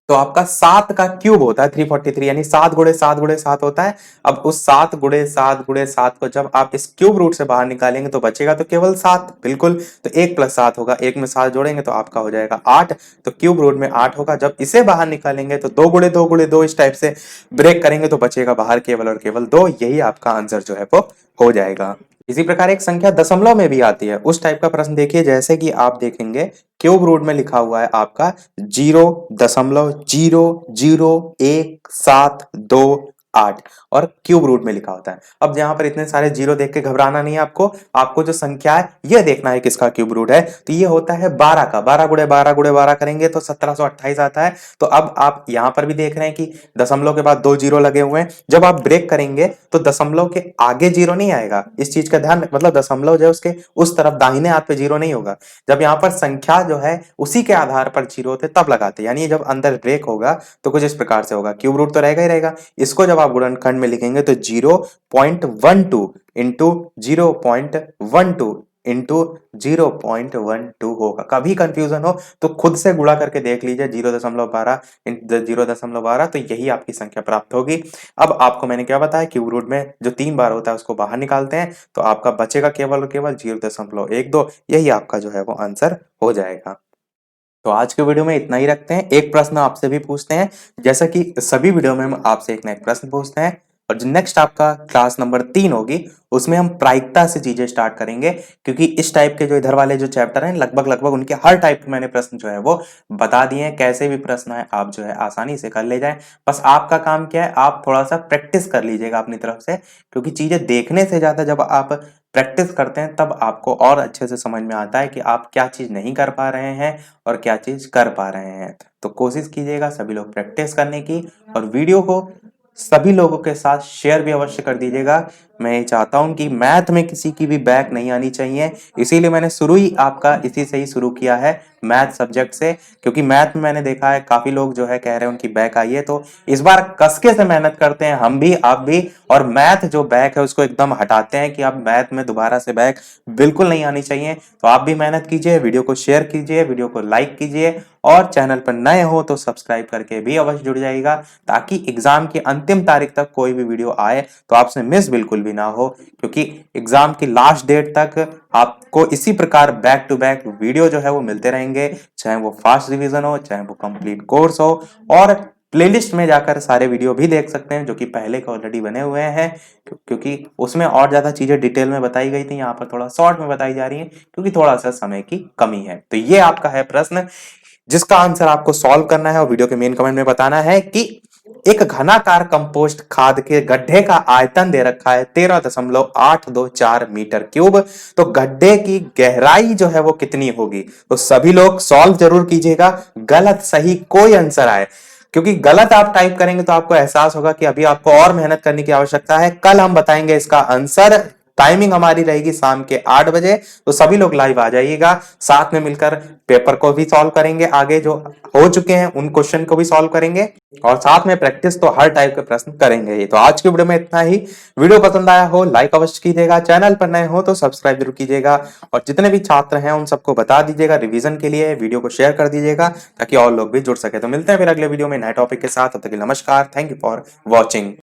तो आपका 7 का क्यूब होता है 343, यानी 7 गुणे 7 गुणे 7 होता है। अब उस 7 गुणे 7 गुणे 7 को जब आप इस क्यूब रूट से बाहर निकालेंगे तो बचेगा तो केवल 7, बिल्कुल। तो 1 प्लस 7 होगा, 1 में 7 जोड़ेंगे तो आपका हो जाएगा 8, तो क्यूब रूट में 8 होगा। जब इसे बाहर निकालेंगे तो 2 गुणे 2 गुणे 2 इस टाइप से ब्रेक करेंगे तो बचेगा बाहर केवल और केवल 2। यही आपका आंसर जो है वो हो जाएगा। इसी प्रकार एक संख्या दशमलव में भी आती है, उस टाइप का प्रश्न देखिए, जैसे कि आप देखेंगे क्यूब रूट में लिखा हुआ है आपका 0.000178 और क्यूब रूट में लिखा होता है। अब यहाँ पर इतने सारे जीरो देख के घबराना नहीं है आपको, आपको जो संख्या है यह देखना है किसका क्यूब रूट है। तो ये होता है 12 का, 12 गुणे 12 गुणे 12 करेंगे तो 1728 आता है। तो अब आप यहाँ पर भी देख रहे हैं कि दशमलव के बाद 2 जीरो लगे हुए हैं। जब आप ब्रेक करेंगे तो दशमलव के आगे जीरो नहीं आएगा, इस चीज का ध्यान, मतलब दशमलव जो है उसके उस तरफ दाहिने हाथ पे जीरो नहीं होगा। जब यहाँ पर संख्या जो है उसी के आधार पर जीरो होते तब लगाते, यानी जब अंदर ब्रेक होगा तो कुछ इस प्रकार से होगा, क्यूब रूट तो रहेगा ही रहेगा। इसको जब आप गुणनखंड में लिखेंगे तो 0.12 इंटू 0.12 इंटू 0.12 होगा। कभी कंफ्यूजन हो तो खुद से गुणा करके देख लीजिए, 0.12 इंटू 0.12, तो यही आपकी संख्या प्राप्त होगी। अब आपको मैंने क्या बताया, क्यूब रूट में जो 3 बार होता है उसको बाहर निकालते हैं तो आपका बचेगा केवल और केवल 0.12, यही आपका जो है वो आंसर हो जाएगा। तो आज के वीडियो में इतना ही रखते हैं। एक प्रश्न आपसे भी पूछते हैं, जैसा कि सभी वीडियो में हम आपसे एक ना एक प्रश्न पूछते हैं, और जो नेक्स्ट आपका क्लास नंबर 3 होगी उसमें हम प्रायिकता से चीजें स्टार्ट करेंगे, क्योंकि इस टाइप के जो इधर वाले जो चैप्टर हैं लगभग उनके हर टाइप के मैंने प्रश्न जो है वो बता दिए हैं। कैसे भी प्रश्न है आप जो है आसानी से कर ले जाएं। बस आपका काम क्या है, आप थोड़ा सा प्रैक्टिस कर लीजिएगा अपनी तरफ से, क्योंकि चीजें देखने से ज्यादा जब आप प्रैक्टिस करते हैं तब आपको और अच्छे से समझ में आता है कि आप क्या चीज नहीं कर पा रहे हैं और क्या चीज कर पा रहे हैं। तो कोशिश कीजिएगा सभी लोग प्रैक्टिस करने की, और वीडियो को सभी लोगों के साथ शेयर भी अवश्य कर दीजिएगा। मैं ये चाहता हूं कि मैथ में किसी की भी बैक नहीं आनी चाहिए, इसीलिए मैंने शुरू ही आपका इसी से ही शुरू किया है, मैथ सब्जेक्ट से, क्योंकि मैथ में मैंने देखा है काफी लोग जो है कह रहे हैं उनकी बैक आई है। तो इस बार कसके से मेहनत करते हैं हम भी, आप भी, और मैथ जो बैक है उसको एकदम हटाते हैं कि अब मैथ में दोबारा से बैक बिल्कुल नहीं आनी चाहिए। तो आप भी मेहनत कीजिए, वीडियो को शेयर कीजिए, वीडियो को लाइक कीजिए, और चैनल पर नए हो तो सब्सक्राइब करके भी अवश्य जुड़ जाइएगा, ताकि एग्जाम की अंतिम तारीख तक कोई भी वीडियो आए तो आपसे मिस बिल्कुल भी ना हो, क्योंकि एग्जाम की लास्ट डेट तक आपको इसी प्रकार बैक टू बैक वीडियो जो है वो मिलते रहेंगे, चाहे वो फास्ट रिवीजन हो, चाहे वो कंप्लीट कोर्स हो। और प्लेलिस्ट में जाकर सारे वीडियो भी देख सकते हैं जो कि पहले के ऑलरेडी बने हुए हैं, क्योंकि उसमें और ज्यादा चीजें डिटेल में बताई गई थी, यहाँ पर थोड़ा शॉर्ट में बताई जा रही है क्योंकि थोड़ा सा समय की कमी है। तो ये आपका है प्रश्न जिसका आंसर आपको सॉल्व करना है और वीडियो के मेन कमेंट में बताना है कि एक घनाकार कंपोस्ट खाद के गड्ढे का आयतन दे रखा है 13.824 मीटर क्यूब, तो गड्ढे की गहराई जो है वो कितनी होगी। तो सभी लोग सॉल्व जरूर कीजिएगा, गलत सही कोई आंसर आए क्योंकि गलत आप टाइप करेंगे तो आपको एहसास होगा कि अभी आपको और मेहनत करने की आवश्यकता है। कल हम बताएंगे इसका आंसर। टाइमिंग हमारी रहेगी शाम के 8 बजे, तो सभी लोग लाइव आ जाइएगा। साथ में मिलकर पेपर को भी सॉल्व करेंगे, आगे जो हो चुके हैं उन क्वेश्चन को भी सॉल्व करेंगे, और साथ में प्रैक्टिस तो हर टाइप के प्रश्न करेंगे ही। तो आज की वीडियो में इतना ही। वीडियो पसंद आया हो लाइक अवश्य कीजिएगा, चैनल पर नए हो तो सब्सक्राइब जरूर कीजिएगा, और जितने भी छात्र हैं उन सबको बता दीजिएगा रिवीजन के लिए, वीडियो को शेयर कर दीजिएगा ताकि और लोग भी जुड़ सके। तो मिलते हैं फिर अगले वीडियो में नए टॉपिक के साथ। तब तक के लिए नमस्कार। Thank you for watching.